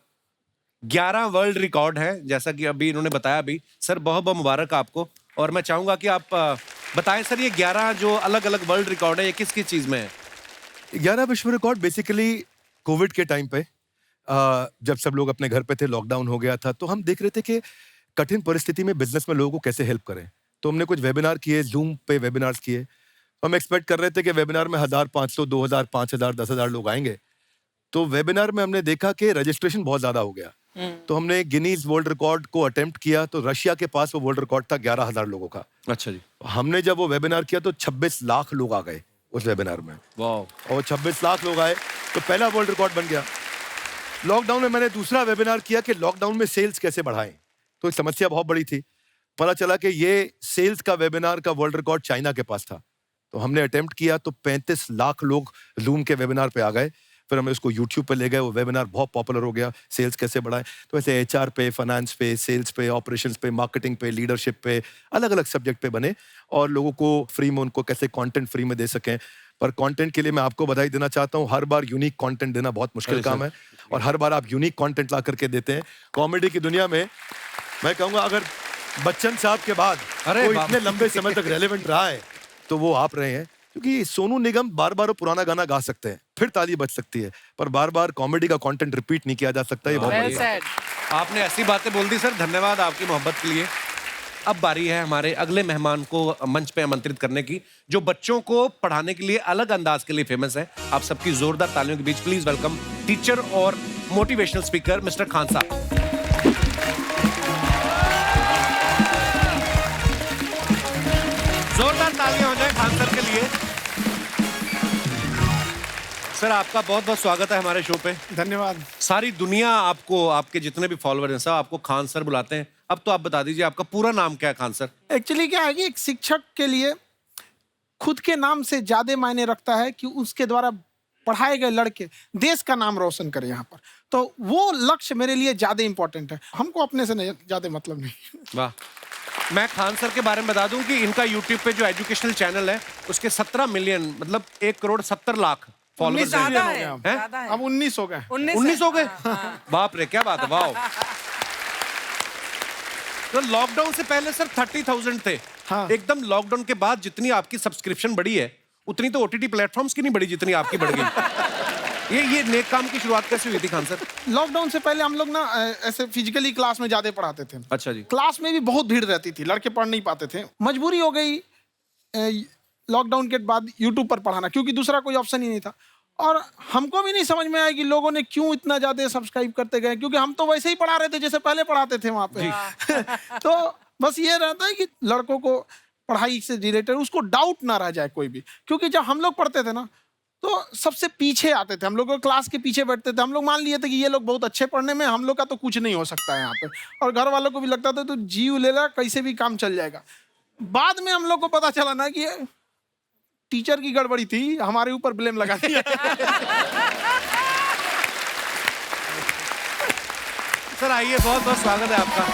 11 वर्ल्ड रिकॉर्ड है, जैसा कि अभी इन्होंने बताया। अभी सर बहुत बहुत मुबारक आपको। और मैं चाहूंगा कि आप बताएं सर, ये 11 जो अलग अलग वर्ल्ड रिकॉर्ड है, ये किस किस चीज में है? 11 विश्व रिकॉर्ड बेसिकली कोविड के टाइम पे जब सब लोग अपने घर पे थे, लॉकडाउन हो गया था, तो हम देख रहे थे कि कठिन परिस्थिति में बिजनेस में लोगों को कैसे हेल्प करें। तो हमने कुछ वेबिनार किए, जूम पे वेबिनार्स किए। हम एक्सपेक्ट कर रहे थे कि वेबिनार में 1500, 2000, 5000, 10,000 लोग आएंगे। तो वेबिनार में हमने देखा कि रजिस्ट्रेशन बहुत ज्यादा हो गया। तो हमने गिनीज वर्ल्ड रिकॉर्ड को अटेम्प्ट किया, तो रशिया के पास वो वर्ल्ड रिकॉर्ड था 11,000 लोगों का। अच्छा जी। हमने जब वो वेबिनार किया तो 26 लाख लोग आ गए उस वेबिनार में। वाह। और 26 लाख लोग आए तो पहला वर्ल्ड रिकॉर्ड बन गया। लॉकडाउन में मैंने दूसरा वेबिनार किया कि लॉकडाउन में सेल्स कैसे बढ़ाएं। तो समस्या बहुत बड़ी थी। पता चला कि ये सेल्स का वेबिनार का वर्ल्ड रिकॉर्ड चाइना के पास था। तो हमने अटेम्प्ट किया तो 35 लाख लोग जूम के वेबिनार पे आ गए। फिर हमने उसको यूट्यूब पे ले गए, वो वेबिनार बहुत पॉपुलर हो गया। सेल्स कैसे बढ़ाएं, तो ऐसे HR पे, फाइनेंस पे, सेल्स पे, ऑपरेशंस पे, मार्केटिंग पे, लीडरशिप पे, अलग अलग सब्जेक्ट पे बने और लोगों को फ्री में, उनको कैसे कंटेंट फ्री में दे सकें। पर कंटेंट के लिए मैं आपको बधाई देना चाहता हूँ। हर बार यूनिक कंटेंट देना बहुत मुश्किल काम है और हर बार आप यूनिक कंटेंट ला करके देते हैं। कॉमेडी की दुनिया में मैं कहूँगा अगर बच्चन साहब के बाद कोई इतने लंबे समय तक रेलेवेंट रहा है तो वो आप रहे हैं। क्योंकि सोनू निगम बार बार वो पुराना गाना गा सकते हैं, फिर ताली बज सकती है, पर बार बार कॉमेडी का कंटेंट रिपीट नहीं किया जा सकता। ये बहुत Well बढ़िया है। said. आपने ऐसी बातें बोल दी सर, धन्यवाद आपकी मोहब्बत के लिए। अब बारी है हमारे अगले मेहमान को मंच पे आमंत्रित करने की, जो बच्चों को पढ़ाने के लिए अलग अंदाज के लिए फेमस है। आप सबकी जोरदार तालियों के बीच प्लीज वेलकम टीचर और मोटिवेशनल स्पीकर मिस्टर खान साहब। जोरदार तालियां हो जाए खान सर के लिए। सर आपका बहुत बहुत स्वागत है हमारे शो पे। धन्यवाद। सारी दुनिया आपको, आपके जितने भी फॉलोअर हैं सब आपको खान सर बुलाते हैं। अब तो आप बता दीजिए आपका पूरा नाम क्या है खान सर? एक्चुअली क्या है कि एक शिक्षक के लिए खुद के नाम से ज्यादा मायने रखता है कि उसके द्वारा पढ़ाए गए लड़के देश का नाम रोशन करें यहाँ पर। तो वो लक्ष्य मेरे लिए ज्यादा इंपॉर्टेंट है, हमको अपने से ज्यादा मतलब नहीं। वाह। मैं खान सर के बारे में बता दूं कि इनका यूट्यूब पे जो एजुकेशनल चैनल है उसके 17 मिलियन मतलब 1,70,00,000 फॉलोअर्स ज्यादा है, हैं। ज्यादा है। अब 19 हो गए। 19 हो गए? बाप रे, क्या बात है, वाह। तो लॉकडाउन से पहले सर 30,000 थे। हाँ। एकदम लॉकडाउन के बाद जितनी आपकी सब्सक्रिप्शन बढ़ी है उतनी तो OTT प्लेटफॉर्म्स की नहीं बढ़ी जितनी आपकी बढ़ गई। ये नेक काम की शुरुआत कैसे हुई थी खान सर? लॉकडाउन से पहले हम लोग ना ऐसे फिजिकली क्लास में ज्यादा पढ़ाते थे। अच्छा जी। क्लास में भी बहुत भीड़ रहती थी, लड़के पढ़ नहीं पाते थे। मजबूरी हो गई लॉकडाउन के बाद यूट्यूब पर पढ़ाना, क्योंकि दूसरा कोई ऑप्शन ही नहीं था। और हमको भी नहीं समझ में आया कि लोगों ने क्यों इतना ज्यादा सब्सक्राइब करते गए, क्योंकि हम तो वैसे ही पढ़ा रहे थे जैसे पहले पढ़ाते थे वहां पे। तो बस ये रहता है कि लड़कों को पढ़ाई से रिलेटेड उसको डाउट ना रह जाए कोई भी। क्योंकि जब हम लोग पढ़ते थे ना तो सबसे पीछे आते थे, हम लोग क्लास के पीछे बैठते थे। हम लोग मान लिए थे कि ये लोग बहुत अच्छे पढ़ने में, हम लोग का तो कुछ नहीं हो सकता है यहाँ पे। और घर वालों को भी लगता था तो जीव ले ला, कैसे भी काम चल जाएगा। बाद में हम लोग को पता चला ना कि टीचर की गड़बड़ी थी, हमारे ऊपर ब्लेम लगा दिया। सर आइए, बहुत बहुत स्वागत है आपका।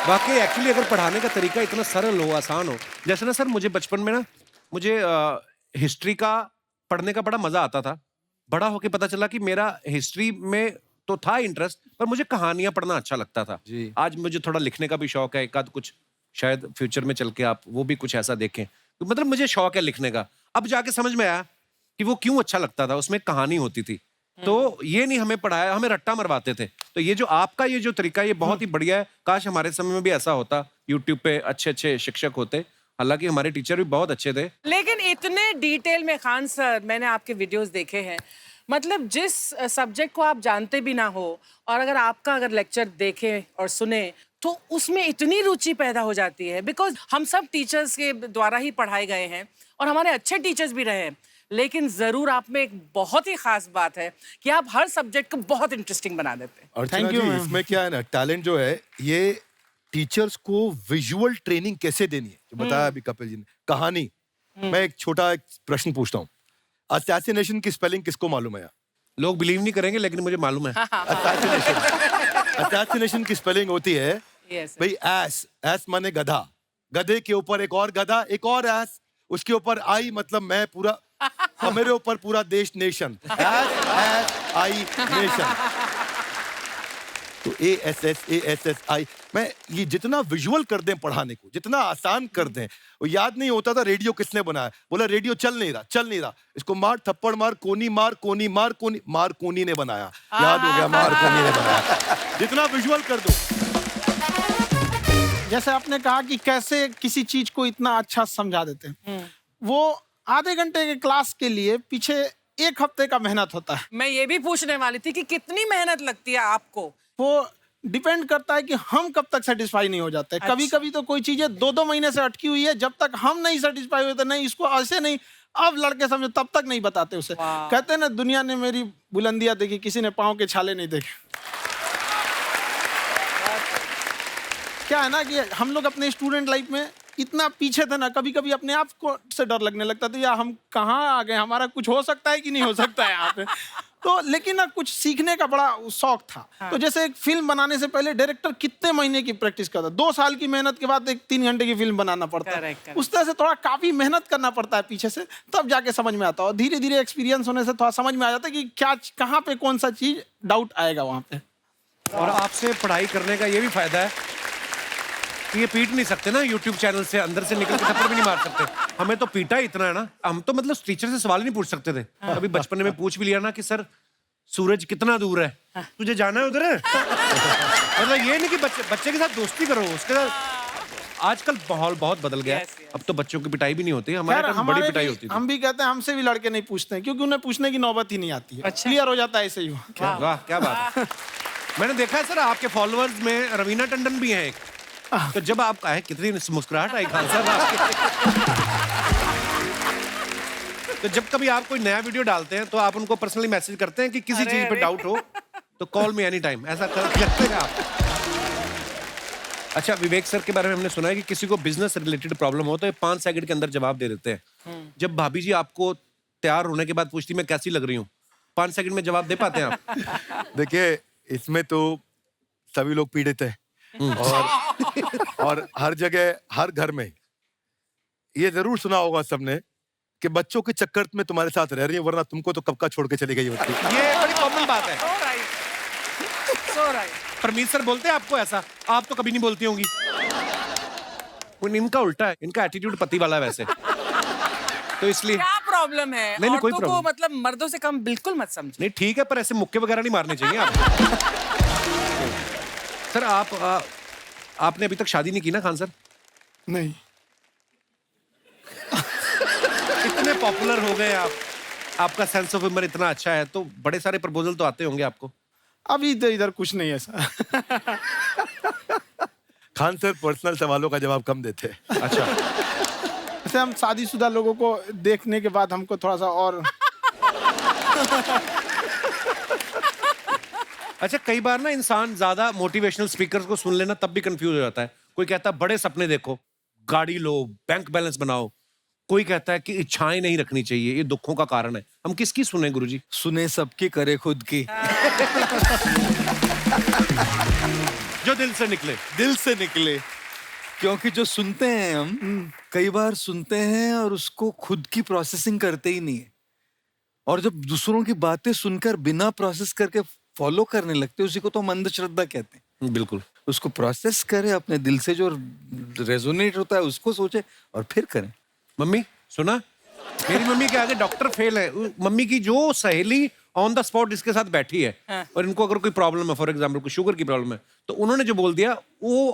वाकई एक्चुअली अगर पढ़ाने का तरीका इतना सरल हो, आसान हो, जैसे ना सर मुझे बचपन में ना मुझे हिस्ट्री का पढ़ने का बड़ा मजा आता था। बड़ा होके पता चला कि मेरा हिस्ट्री में तो था इंटरेस्ट, पर मुझे कहानियां पढ़ना अच्छा लगता था। आज मुझे थोड़ा लिखने का भी शौक है, एक आध कुछ शायद फ्यूचर में चल के आप वो भी कुछ ऐसा देखें। तो मतलब मुझे शौक है लिखने का। अब जाके समझ में आया कि वो क्यों अच्छा लगता था, उसमें कहानी होती थी। तो ये नहीं हमें पढ़ाया, हमें रट्टा मरवाते थे। तो ये जो आपका ये जो तरीका ये बहुत ही बढ़िया है। काश हमारे समय में भी ऐसा होता, यूट्यूब पे अच्छे अच्छे शिक्षक होते। हालांकि हमारे टीचर भी बहुत अच्छे थे। लेकिन इतने डिटेल में खान सर, मैंने आपके वीडियोस देखे हैं, मतलब जिस सब्जेक्ट को आप जानते भी ना हो और अगर लेक्चर देखें और सुने तो उसमें इतनी रुचि पैदा हो जाती है। बिकॉज हम सब टीचर्स के द्वारा ही पढ़ाए गए हैं और हमारे अच्छे टीचर्स भी रहे हैं। लेकिन जरूर आप में एक बहुत ही खास बात है कि आप हर सब्जेक्ट को बहुत इंटरेस्टिंग बना देते हैं। अर्चना Thank you, जी, ma'am. इसमें क्या है ना, टैलेंट जो है ये टीचर्स को विजुअल ट्रेनिंग कैसे देनी है, जो बताया अभी कपिल जी ने, कहानी। मैं एक छोटा एक प्रश्न पूछता हूँ, असैसिनेशन की स्पेलिंग किसको मालूम है? लोग बिलीव नहीं करेंगे लेकिन मुझे मालूम है। असैसिनेशन की स्पेलिंग होती है Yes, sir. भाई एस माने गधा, गधे के ऊपर एक और गधा, एक और एस, उसके ऊपर आई मतलब मैं पूरा, और मेरे ऊपर पूरा देश नेशन, एस आई नेशन। तो ASSASSI, मैं ये जितना विजुअल कर दें पढ़ाने को, जितना आसान कर दें, वो याद नहीं होता था रेडियो किसने बनाया, बोला रेडियो चल नहीं रहा, इसको मार थप्पड़ मार, कोनी मार, कोनी मार, कोनी मार, कोनी ने बनाया, याद हो गया, मार कोनी ने बनाया। जितना विजुअल कर दो। जैसे आपने कहा कि कैसे किसी चीज को इतना अच्छा समझा देते हैं, वो आधे घंटे के क्लास के लिए पीछे 1 हफ्ते का मेहनत होता है। मैं ये भी पूछने वाली थी कि कितनी मेहनत लगती है आपको। वो डिपेंड करता है कि हम कब तक सेटिस्फाई नहीं हो जाते। अच्छा। कभी कभी तो कोई चीजें 2-2 महीने से अटकी हुई है, जब तक हम नहीं सेटिस्फाई होते, नहीं इसको ऐसे नहीं, अब लड़के समझो तब तक नहीं बताते उसे। वाह। कहते हैं ना, दुनिया ने मेरी बुलंदियां देखी, किसी ने पाँव के छाले नहीं देखे। क्या है ना कि हम लोग अपने स्टूडेंट लाइफ में इतना पीछे थे ना, कभी कभी अपने आप को से डर लगने लगता था, या हम कहाँ आ गए, हमारा कुछ हो सकता है कि नहीं हो सकता है यहाँ पे। तो लेकिन ना कुछ सीखने का बड़ा शौक था। तो जैसे एक फिल्म बनाने से पहले डायरेक्टर कितने महीने की प्रैक्टिस करता है, 2 साल की मेहनत के बाद एक 3 घंटे की फिल्म बनाना पड़ता है। Correct. उस तरह से थोड़ा काफी मेहनत करना पड़ता है पीछे से, तब जाके समझ में आता है। और धीरे धीरे एक्सपीरियंस होने से थोड़ा समझ में आ जाता है कि क्या, कहाँ पे कौन सा चीज डाउट आएगा वहाँ पे। और आपसे पढ़ाई करने का ये भी फायदा है कि ये पीट नहीं सकते ना यूट्यूब चैनल से, अंदर से निकल के थप्पड़ भी नहीं मार सकते। हमें तो पीटा ही इतना है ना, हम तो मतलब टीचर से सवाल ही नहीं पूछ सकते थे। अभी बचपन में पूछ भी लिया ना कि सर सूरज कितना दूर है, तुझे जाना है उधर है। मतलब ये नहीं कि बच्चे के साथ दोस्ती करो, उसके साथ। आजकल माहौल बहुत बदल गया है। Yes, yes. अब तो बच्चों की पिटाई भी नहीं होती, हमारे खैर, टाइम बड़ी हमारे पिटाई भी- होती थी। हम भी कहते हैं, हमसे भी लड़के नहीं पूछते हैं, क्योंकि उन्हें पूछने की नौबत ही नहीं आती है। अच्छा। क्लियर हो जाता है ऐसे ही। वाह क्या बात है। मैंने देखा है सर आपके फॉलोअर्स में रवीना टंडन भी हैं एक। तो जब आप आए, कितनी मुस्कुराहट आई खान साहब आपके। तो जब कभी आप कोई नया वीडियो डालते हैं तो आप उनको पर्सनली मैसेज करते हैं कि किसी अरे, चीज पे अरे। डाउट हो तो कॉल मी एनी टाइम, ऐसा करते हैं आप? अच्छा, विवेक सर के बारे में हमने सुना है कि किसी को बिजनेस रिलेटेड प्रॉब्लम हो तो ये 5 सेकंड के अंदर जवाब दे देते हैं। जब भाभी जी आपको तैयार होने के बाद पूछती मैं कैसी लग रही हूँ, 5 सेकंड में जवाब दे पाते हैं आप? देखिए, इसमें तो सभी लोग पीड़ित हैं, और हर जगह, हर घर में ये जरूर सुना होगा सबने कि बच्चों के चक्कर में तुम्हारे साथ रह रही है, वरना तुमको तो कब का छोड़ के चली गई होती। ये बड़ी कॉमन बात है। So right. So right. Parmeet sir बोलते हैं आपको ऐसा? आप तो कभी नहीं बोलती होंगी। इनका उल्टा है, इनका एटीट्यूड पति वाला है वैसे, तो इसलिए। क्या प्रॉब्लम है? नहीं, कोई औरतों को problem। मतलब मर्दों से कम बिल्कुल मत समझो। नहीं ठीक है, पर ऐसे मुक्के वगैरह नहीं मारने चाहिए आपको। सर आपने अभी तक शादी नहीं की ना खान सर? नहीं, इतने पॉपुलर हो गए आप, आपका सेंस ऑफ ह्यूमर इतना अच्छा है, तो बड़े सारे प्रपोजल तो आते होंगे आपको। अभी तो इधर कुछ नहीं है सर। खान सर पर्सनल सवालों का जवाब कम देते हैं। अच्छा, जैसे हम शादीशुदा लोगों को देखने के बाद हमको थोड़ा सा और अच्छा कई बार ना इंसान ज्यादा मोटिवेशनल स्पीकर्स को सुन लेना तब भी कंफ्यूज हो जाता है। कोई कहता है बड़े सपने देखो, गाड़ी लो, बैंक बैलेंस बनाओ। कोई कहता है कि इच्छाएं नहीं रखनी चाहिए, ये दुखों का कारण है। हम किसकी सुने गुरुजी? सुने सबकी, करे खुद की। जो दिल से निकले। दिल से निकले, क्योंकि जो सुनते हैं हम कई बार सुनते हैं और उसको खुद की प्रोसेसिंग करते ही नहीं है, और जब दूसरों की बातें सुनकर बिना प्रोसेस करके फॉलो करने लगते हैं, उसी को तो हम अंधश्रद्धा कहते हैं। बिल्कुल। उसको प्रोसेस करे, अपने दिल से जो रेजोनेट होता है उसको सोचे और फिर करें। मम्मी सुना, मेरी मम्मी के आगे डॉक्टर फेल है। मम्मी की जो सहेली ऑन द स्पॉट इसके साथ बैठी है, और इनको अगर कोई प्रॉब्लम है, फॉर एग्जाम्पल कोई शुगर की प्रॉब्लम है, तो उन्होंने जो बोल दिया वो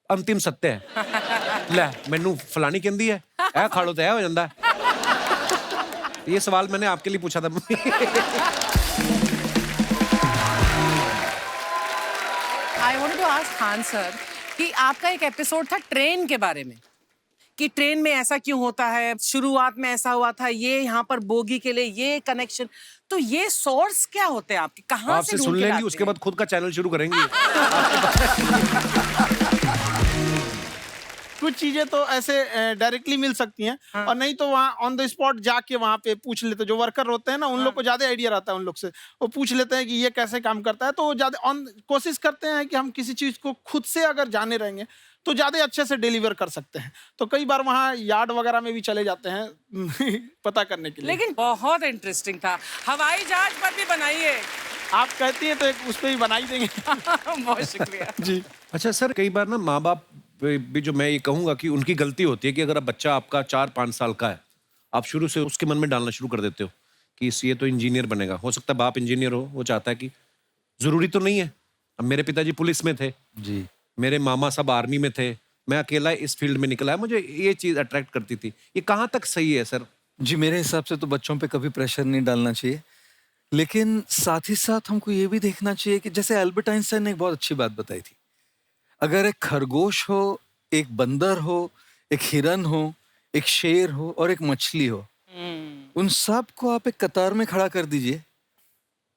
अंतिम सत्य है। ले मैनू फलानी कहती है, ऐ खाड़ो तो ऐ हो जाता है। ये सवाल मैंने आपके लिए पूछा था मम्मी। I want to ask Khan sir कि आपका एक एपिसोड था ट्रेन के बारे में, कि ट्रेन में ऐसा क्यों होता है, शुरुआत में ऐसा हुआ था, ये यहाँ पर बोगी के लिए ये कनेक्शन, तो ये सोर्स क्या होते हैं आपके, कहाँ आपसे से सुन ढूंढ के लेंगी, लाते उसके हैं? बाद खुद का चैनल शुरू करेंगी। कुछ चीजें तो ऐसे डायरेक्टली मिल सकती हैं, और नहीं तो वहाँ ऑन द स्पॉट जाके वहाँ पे पूछ लेते, जो वर्कर होते हैं ना, उन लोग को ज्यादा आइडिया रहता है उन लोग से, वो पूछ लेते हैं कि ये कैसे काम करता है, तो वो ज्यादा ऑन कोशिश करते हैं कि हम किसी चीज को खुद से अगर जाने रहेंगे तो ज्यादा अच्छे से डिलीवर कर सकते हैं। तो कई बार वहाँ यार्ड वगैरह में भी चले जाते हैं पता करने के लिए। लेकिन बहुत इंटरेस्टिंग था, हवाई जहाज पर भी बनाइए। आप कहती हैं तो एक उस पर भी बना ही देंगे। बहुत शुक्रिया जी। अच्छा सर, कई बार ना माँ बाप भी, जो मैं ये कहूंगा कि उनकी गलती होती है कि अगर अब बच्चा आपका 4-5 साल का है, आप शुरू से उसके मन में डालना शुरू कर देते हो कि ये तो इंजीनियर बनेगा। हो सकता है बाप इंजीनियर हो, वो चाहता है कि जरूरी तो नहीं है। अब मेरे पिताजी पुलिस में थे जी, मेरे मामा सब आर्मी में थे, मैं अकेला इस फील्ड में निकला है, मुझे ये चीज अट्रैक्ट करती थी। ये कहाँ तक सही है सर? जी, मेरे हिसाब से तो बच्चों पे कभी प्रेशर नहीं डालना चाहिए, लेकिन साथ ही साथ हमको ये भी देखना चाहिए कि जैसे एल्बर्ट आइंस्टाइन ने एक बहुत अच्छी बात बताई थी, अगर एक खरगोश हो, एक बंदर हो, एक हिरन हो, एक शेर हो और एक मछली हो, उन सब को आप एक कतार में खड़ा कर दीजिए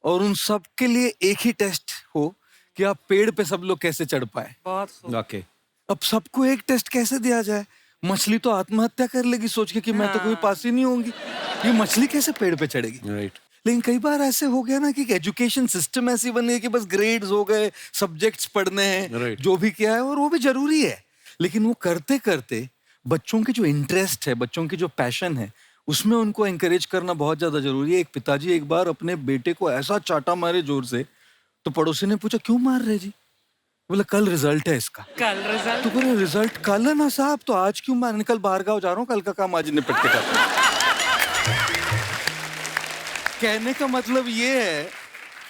और उन सब के लिए एक ही टेस्ट हो कि आप पेड़ पे सब लोग कैसे चढ़ पाए। बहुत खूब। वाकई अब सबको एक टेस्ट कैसे दिया जाए? मछली तो आत्महत्या कर लेगी सोच के कि मैं तो कोई पास ही नहीं होंगी, ये मछली कैसे पेड़ पे चढ़ेगी? राइट। लेकिन कई बार ऐसे हो गया ना कि एजुकेशन सिस्टम ऐसी बन गई कि बस ग्रेड्स हो गए, सब्जेक्ट्स पढ़ने हैं, Right. जो भी किया है, और वो भी जरूरी है, लेकिन वो करते करते बच्चों के जो इंटरेस्ट है, बच्चों की जो पैशन है, उसमें उनको एंकरेज करना बहुत ज्यादा जरूरी है। एक पिताजी एक बार अपने बेटे को ऐसा चाटा मारे जोर से, तो पड़ोसी ने पूछा क्यों मार रहे जी? बोला कल रिजल्ट है इसका। कल रिजल्ट? तो बोले रिजल्ट कल है ना साहब, तो आज क्यों मार? कल बाहर गाँव जा रहा हूँ, कल का काम आज निपट के करता हूं। कहने का मतलब ये है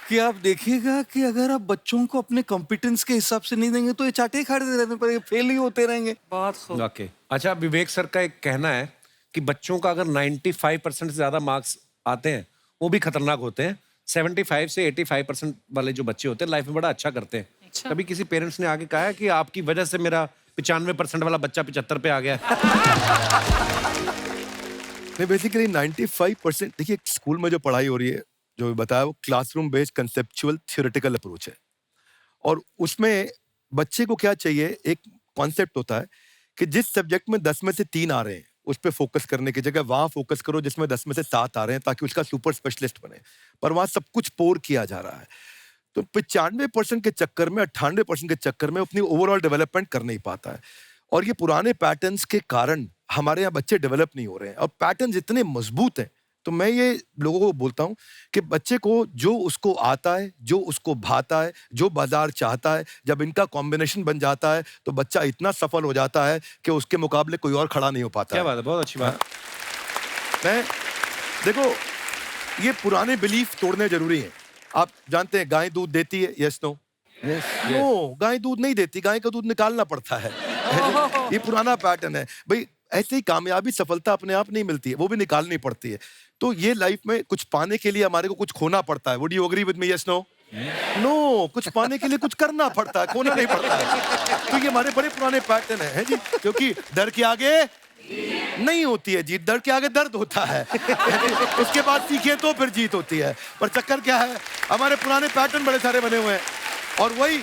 कि आप देखिएगा कि अगर आप बच्चों को अपने कॉम्पिटेंस के हिसाब से नहीं देंगे तो ये चाटे ही खाते रहने पर फेल ही होते रहेंगे। बहुत खूब। वाकई। अच्छा, विवेक सर का एक कहना है कि बच्चों का अगर 95% से ज्यादा मार्क्स आते हैं वो भी खतरनाक होते हैं। 75 से 85% वाले जो बच्चे होते हैं लाइफ में बड़ा अच्छा करते हैं। अच्छा। कभी किसी पेरेंट्स ने आके कहा है कि आपकी वजह से मेरा 95% वाला बच्चा 75 पे आ गया? नहीं, बेसिकली 95% देखिए, स्कूल में जो पढ़ाई हो रही है, जो भी बताया, वो classroom based conceptual theoretical approach है, और उसमें बच्चे को क्या चाहिए, एक कॉन्सेप्ट होता है कि जिस सब्जेक्ट में 10 में से 3 आ रहे हैं उस पर फोकस करने की जगह वहां फोकस करो जिसमें 10 में से 7 आ रहे हैं, ताकि उसका सुपर स्पेशलिस्ट बने। पर वहां सब कुछ पोर किया जा रहा है, तो 95% के चक्कर में, 98% के चक्कर में अपनी ओवरऑल डेवलपमेंट कर नहीं पाता है। और ये पुराने पैटर्न्स के कारण हमारे यहाँ बच्चे डेवलप नहीं हो रहे हैं, और पैटर्न्स इतने मजबूत हैं। तो मैं ये लोगों को बोलता हूँ कि बच्चे को जो उसको आता है, जो उसको भाता है, जो बाजार चाहता है, जब इनका कॉम्बिनेशन बन जाता है तो बच्चा इतना सफल हो जाता है कि उसके मुकाबले कोई और खड़ा नहीं हो पाता। क्या बात है, बहुत अच्छी बात। मैं देखो, ये पुराने बिलीफ तोड़ने जरूरी है। आप जानते हैं गाय दूध देती है, यस नो? नो, गाय दूध नहीं देती, गाय का दूध निकालना पड़ता है। ये पुराना पैटर्न है भाई। ऐसे ही कामयाबी, सफलता अपने आप नहीं मिलती है, वो भी निकालनी पड़ती है। तो ये लाइफ में कुछ पाने के लिए हमारे को कुछ खोना पड़ता है। Would you agree with me, yes no? No, कुछ पाने के लिए कुछ करना पड़ता है, खोना नहीं पड़ता है। तो ये हमारे बड़े पुराने पैटर्न है जी, क्योंकि डर के आगे नहीं होती है जीत, डर के आगे दर्द होता है। उसके बाद सीखे तो फिर जीत होती है। पर चक्कर क्या है, हमारे पुराने पैटर्न बड़े सारे बने हुए हैं, और वही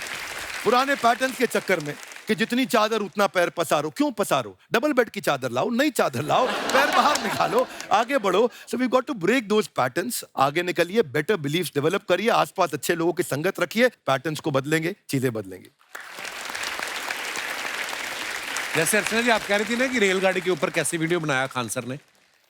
पुराने पैटर्न के चक्कर में कि जितनी चादर उतना पैर पसारो। क्यों पसारो? डबल बेड की चादर लाओ, नई चादर लाओ, पैर बाहर निकालो, आगे बढ़ो। So we got to break those patterns. आगे निकलिए, बेटर बिलीफ्स डेवलप करिए, आसपास अच्छे लोगों की संगत रखिए, पैटर्न्स को बदलेंगे, चीजें बदलेंगी। जैसे अर्चना जी आप कह रही थी ना कि रेलगाड़ी के ऊपर कैसे वीडियो बनाया खान सर ने,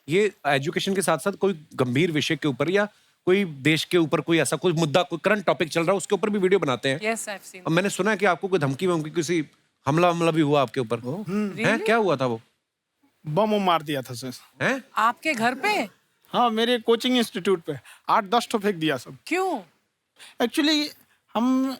ये एजुकेशन के साथ साथ कोई गंभीर विषय के ऊपर या कोई देश के ऊपर कोई ऐसा कोई मुद्दा, कोई करंट टॉपिक चल रहा है, उसके ऊपर भी वीडियो बनाते हैं। Yes, I've seen. अब मैंने सुना है कि आपको कोई धमकी वमकी, किसी हमला भी हुआ आपके ऊपर, हैं? क्या हुआ था वो? बम मार दिया था सर। हैं? आपके घर पे? हाँ, मेरे कोचिंग इंस्टीट्यूट पे 8-10 ठो फेंक दिया सब। क्यों? एक्चुअली हम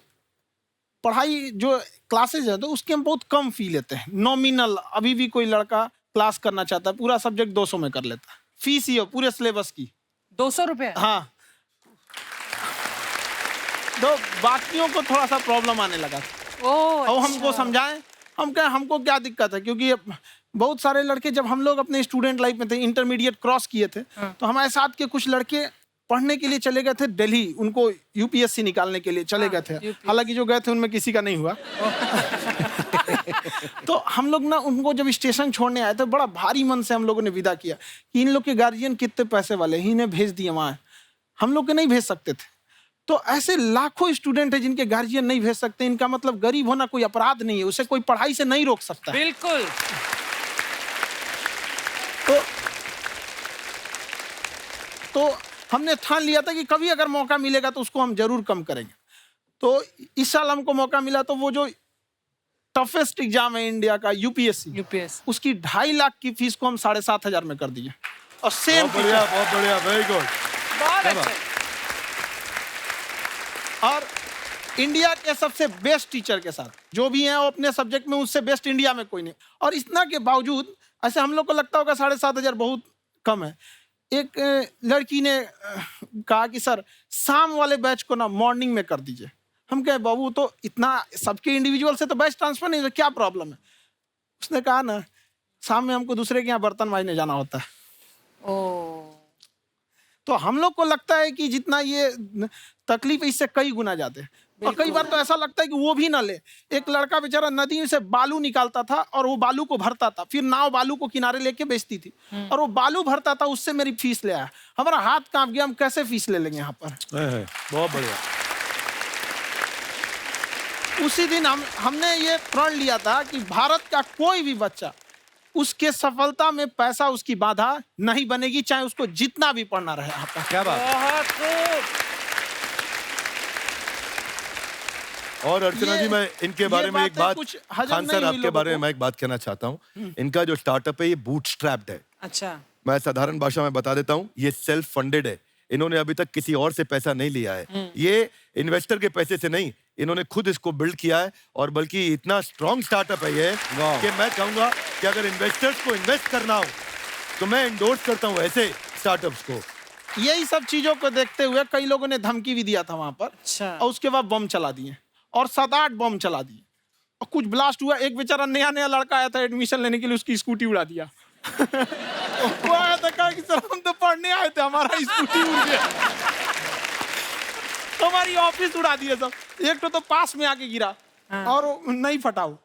पढ़ाई जो क्लासेज है तो उसके हम बहुत कम फी लेते हैं, नॉमिनल। अभी भी कोई लड़का क्लास करना चाहता है, पूरा सब्जेक्ट 200 में कर लेता है, फीस ही हो पूरे सिलेबस की 200 रुपए? हाँ। तो बाकियों को थोड़ा सा प्रॉब्लम आने लगा, और हमको समझाएं, हम क्या, हमको क्या दिक्कत है, क्योंकि बहुत सारे लड़के जब हम लोग अपने स्टूडेंट लाइफ में थे, इंटरमीडिएट क्रॉस किए थे, तो हमारे साथ के कुछ लड़के पढ़ने के लिए चले गए थे दिल्ली, उनको यूपीएससी निकालने के लिए चले गए थे। हालांकि जो गए थे उनमें किसी का नहीं हुआ। तो हम लोग ना उनको जब स्टेशन छोड़ने आए थे, बड़ा भारी मन से हम लोगों ने विदा किया कि इन लोग के गार्जियन कितने पैसे वाले हैं, इन्हें भेज दिए वहाँ, हम लोग के नहीं भेज सकते थे। तो ऐसे लाखों स्टूडेंट है जिनके गार्जियन नहीं भेज सकते। इनका मतलब गरीब होना कोई अपराध नहीं है, उसे कोई पढ़ाई से नहीं रोक सकता। बिल्कुल। तो हमने ठान लिया था कि कभी अगर मौका मिलेगा तो उसको हम जरूर कम करेंगे। तो इस साल हमको मौका मिला, तो वो जो टफेस्ट एग्जाम है इंडिया का, यूपीएससी, उसकी 2.5 लाख की फीस को हम 7,500 में कर दिए। और सेम बहुत बढ़िया, वेरी गुड। बहुत अच्छे। और इंडिया के सबसे बेस्ट टीचर के साथ जो भी हैं वो अपने सब्जेक्ट में उससे बेस्ट इंडिया में कोई नहीं। और इतना के बावजूद ऐसे हम लोग को लगता होगा 7,500 बहुत कम है। एक लड़की ने कहा कि सर शाम वाले बैच को ना मॉर्निंग में कर दीजिए। हम कहे बाबू तो इतना सबके इंडिविजुअल से तो बैच ट्रांसफर नहीं, तो क्या प्रॉब्लम है? उसने कहा ना शाम में हमको दूसरे के यहाँ बर्तन मांजने जाना होता है। तो हम लोग को लगता है कि जितना ये तकलीफ इससे कई गुना ज्यादा है। और कई बार तो ऐसा लगता है कि वो भी ना ले। एक लड़का बेचारा नदी से बालू निकालता था और वो बालू को भरता था, फिर नाव बालू को किनारे लेके बेचती थी, और वो बालू भरता था, उससे मेरी फीस ले आया। हमारा हाथ कांप गया, हम कैसे फीस ले लेंगे यहाँ पर। बहुत बढ़िया। उसी दिन हमने ये प्रण लिया था कि भारत का कोई भी बच्चा उसके सफलता में पैसा उसकी बाधा नहीं बनेगी, चाहे उसको जितना भी पढ़ना रहे यहाँ पर। क्या बात। बहुत खूब। और अर्चना जी, मैं इनके बारे में एक बात, कुछ हजम खान नहीं सर हुई आपके लोगों बारे में को। मैं एक बात कहना चाहता हूँ। इनका जो स्टार्टअप है ये बूटस्ट्रैप्ड है। अच्छा। मैं साधारण भाषा में बता देता हूँ, ये सेल्फ फंडेड है। इन्होंने अभी तक किसी और से पैसा नहीं लिया है। ये इन्वेस्टर के पैसे से नहीं, इन्होंने खुद इसको बिल्ड किया है। और बल्कि इतना स्ट्रॉन्ग स्टार्टअप है ये कि मैं कहूंगा कि अगर इन्वेस्टर्स को इन्वेस्ट करना हो तो मैं इंडोर्स करता हूँ ऐसे स्टार्टअप्स को। यही सब चीजों को देखते हुए कई लोगों ने धमकी भी दिया था वहां पर। अच्छा। और उसके बाद बम चला दिए, और 7-8 बम चला दिए, और कुछ ब्लास्ट हुआ। एक बेचारा नया लड़का आया था एडमिशन लेने के लिए, उसकी स्कूटी उड़ा दिया। वो आया था, कहा कि सर हम तो पढ़ने आए थे, हमारा स्कूटी उड़ गया। हमारी ऑफिस उड़ा दिए सब। एक तो पास में आके गिरा, और नहीं फटा वो।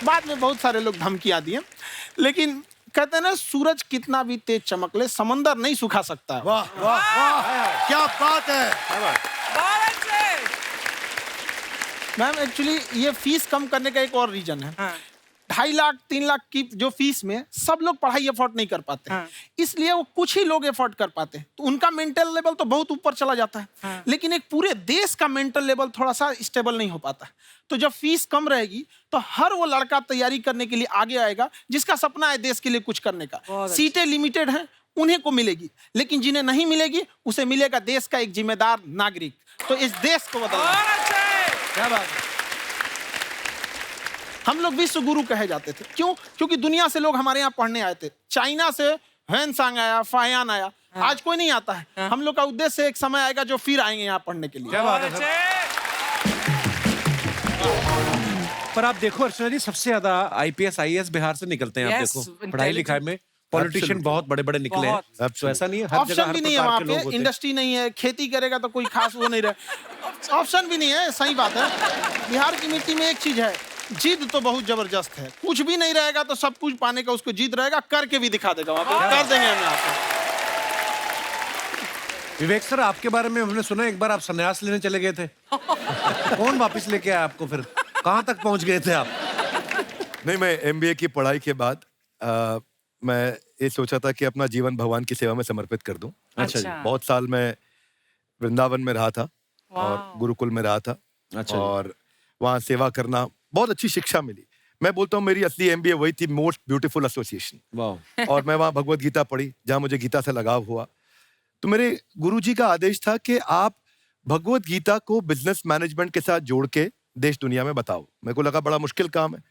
बाद में बहुत सारे लोग धमकियां दिए, लेकिन कहते हैं ना, सूरज कितना भी तेज चमक ले, समंदर नहीं सुखा सकता। वाह वाह वाह, क्या बात है। बहुत अच्छे। मैम एक्चुअली ये फीस कम करने का एक और रीजन है। 2.5 लाख 3 लाख की जो फीस में सब लोग पढ़ाई अफोर्ड नहीं कर पाते हैं। इसलिए वो कुछ ही लोग अफोर्ड कर पाते हैं, तो उनका मेंटल लेवल तो बहुत ऊपर चला जाता है। लेकिन एक पूरे देश का मेंटल लेवल थोड़ा सा स्टेबल नहीं हो पाता। तो जब फीस कम रहेगी तो हर वो लड़का तैयारी करने के लिए आगे आएगा जिसका सपना है देश के लिए कुछ करने का। सीटें लिमिटेड हैं, उन्हें को मिलेगी, लेकिन जिन्हें नहीं मिलेगी उसे मिलेगा देश का एक जिम्मेदार नागरिक। तो इस देश को बदलना। क्या बात है। हम लोग विश्व गुरु कहे जाते थे। क्यों? क्योंकि दुनिया से लोग हमारे यहाँ पढ़ने आए थे। चाइना से ह्वेनसांग आया, फायान आया, आज कोई नहीं आता है। हम लोग का उद्देश्य एक समय आएगा जो फिर आएंगे यहाँ पढ़ने के लिए। क्या बात है सर। पर आप देखो अर्चना जी, सबसे ज्यादा IPS IAS बिहार से निकलते हैं। आप Yes, देखो पढ़ाई लिखाई में पॉलिटिशियन बहुत बड़े बड़े निकले हैं। तो ऐसा नहीं है, हर जगह ऑप्शन हर भी नहीं है प्रकार वहाँ के लोग पे, होते हैं। इंडस्ट्री नहीं है, खेती करेगा तो कोई खास वो नहीं रहे, ऑप्शन भी नहीं है। सही बात है। बिहार की मिट्टी में एक चीज है, जिद तो बहुत जबरदस्त है। कुछ भी नहीं रहेगा तो सब कुछ पाने का उसको जिद रहेगा, करके भी दिखा देगा। वहाँ पे कर देंगे हम यहाँ पे। विवेक सर, आपके बारे में हमने सुना एक बार आप संन्यास लेने चले गए थे। कौन वापस लेके आया आपको? फिर कहाँ तक पहुंच गए थे आप? नहीं, मैं MBA की पढ़ाई के बाद मैं ये सोचा था कि अपना जीवन भगवान की सेवा में समर्पित कर दूं। अच्छा जी। बहुत साल मैं वृंदावन में रहा था और गुरुकुल में रहा था। अच्छा। और वहाँ सेवा करना, बहुत अच्छी शिक्षा मिली। मैं बोलता हूँ मेरी असली MBA वही थी, मोस्ट ब्यूटीफुल एसोसिएशन। वाह। और मैं वहाँ भगवत गीता पढ़ी, जहाँ मुझे गीता से लगाव हुआ। तो मेरे गुरुजी का आदेश था कि आप भगवत गीता को बिजनेस मैनेजमेंट के साथ जोड़ के देश दुनिया में बताओ। मेरे को लगा बड़ा मुश्किल काम है।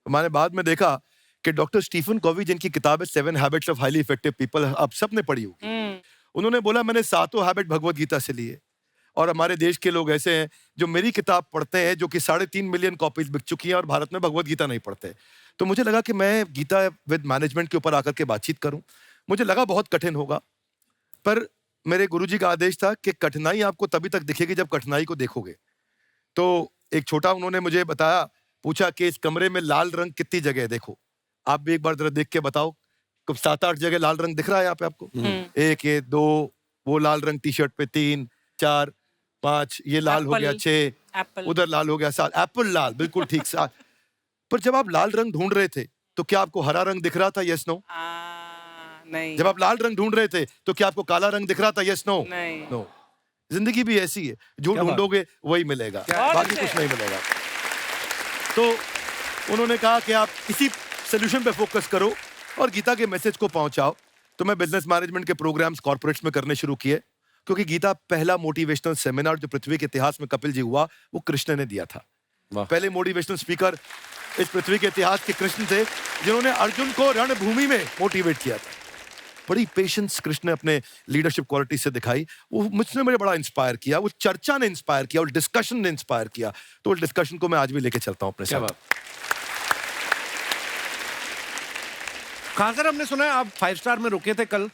मैंने बाद में देखा कि डॉक्टर स्टीफन कॉवी, जिनकी किताब है 7 habits of highly effective people, आप सबने पढ़ी होगी। उन्होंने बोला मैंने 7 हैबिट भगवत गीता से लिए और हमारे देश के लोग ऐसे हैं जो मेरी किताब पढ़ते हैं, जो कि 3.5 मिलियन कॉपीज बिक चुकी हैं और भारत में भगवत गीता नहीं पढ़ते। तो मुझे लगा कि मैं गीता विद मैनेजमेंट के ऊपर आकर के बातचीत करूं। मुझे लगा बहुत कठिन होगा, पर मेरे गुरुजी का आदेश था कि कठिनाई आपको तभी तक दिखेगी जब कठिनाई को देखोगे। तो एक छोटा उन्होंने मुझे बताया, पूछा कि इस कमरे में लाल रंग कितनी जगह है, देखो आप भी एक बार जरा देख के बताओ। 7-8 जगह लाल रंग दिख रहा है यहाँ पे आपको? 1 ये 2, वो लाल रंग टी शर्ट पे 3 4 5, ये लाल हो गया 6, उधर लाल हो गया 7, एप्पल लाल, बिल्कुल ठीक 7। पर जब आप लाल रंग ढूंढ रहे थे तो क्या आपको हरा रंग दिख रहा था? Yes no? नहीं। जब आप लाल रंग ढूंढ रहे थे तो क्या आपको काला रंग दिख रहा था? Yes no? नहीं। नो। जिंदगी भी ऐसी है, जो ढूंढोगे वही मिलेगा, बाकी कुछ नहीं मिलेगा। तो उन्होंने कहा कि आप इसी सोल्यूशन पे फोकस करो और गीता के मैसेज को पहुंचाओ। तो मैं बिजनेस मैनेजमेंट के प्रोग्राम्स कॉर्पोरेट्स में करने शुरू किए, क्योंकि गीता पहला मोटिवेशनल सेमिनार जो पृथ्वी के इतिहास में कपिल जी हुआ, वो कृष्ण ने दिया था। पहले मोटिवेशनल स्पीकर इस पृथ्वी के इतिहास के कृष्ण थे, जिन्होंने अर्जुन को रणभूमि में मोटिवेट किया था। बड़ी पेशेंस कृष्ण ने अपने लीडरशिप क्वालिटी से दिखाई। वो मुझसे मुझे बड़ा इंस्पायर किया, वो चर्चा ने इंस्पायर किया, वो डिस्कशन ने इंस्पायर किया। तो उस डिस्कशन को मैं आज भी लेके चलता हूँ अपने साथ। कहाँ सर, हमने सुना है आप 5 स्टार में रुके थे कल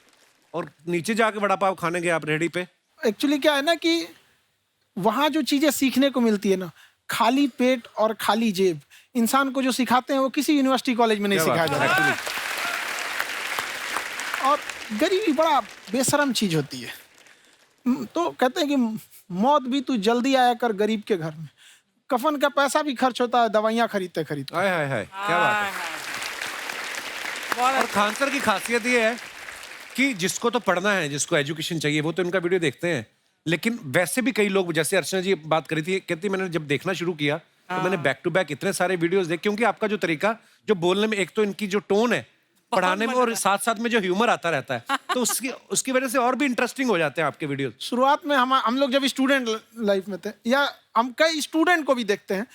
और नीचे जाके वड़ा पाव खाने गए आप रेडी पे। एक्चुअली क्या है ना कि वहाँ जो चीजें सीखने को मिलती है ना, खाली पेट और खाली जेब इंसान को जो सिखाते हैं वो किसी यूनिवर्सिटी कॉलेज में नहीं सिखाया जाता। और गरीबी बड़ा बेशरम चीज होती है। तो कहते हैं कि मौत भी तू जल्दी आया कर गरीब के घर में। कफन का पैसा भी खर्च होता है दवाइयाँ खरीदते खरीदते। हाय हाय हाय, क्या बात है। और खान सर की खासियत ये है कि जिसको तो पढ़ना है, जिसको एजुकेशन चाहिए, वो तो इनका वीडियो देखते हैं। लेकिन वैसे भी कई लोग, जैसे अर्चना जी बात करी थी, कहती मैंने जब देखना शुरू किया तो मैंने बैक टू बैक इतने सारे वीडियोस देखे, क्योंकि आपका जो तरीका जो बोलने में, एक तो इनकी जो टोन है पढ़ाने में, और साथ साथ में जो ह्यूमर आता रहता है, तो उसकी वजह से और भी इंटरेस्टिंग हो जाते हैं आपके वीडियो। शुरुआत में हम लोग जब स्टूडेंट लाइफ में थे, या हम कई स्टूडेंट को भी देखते हैं,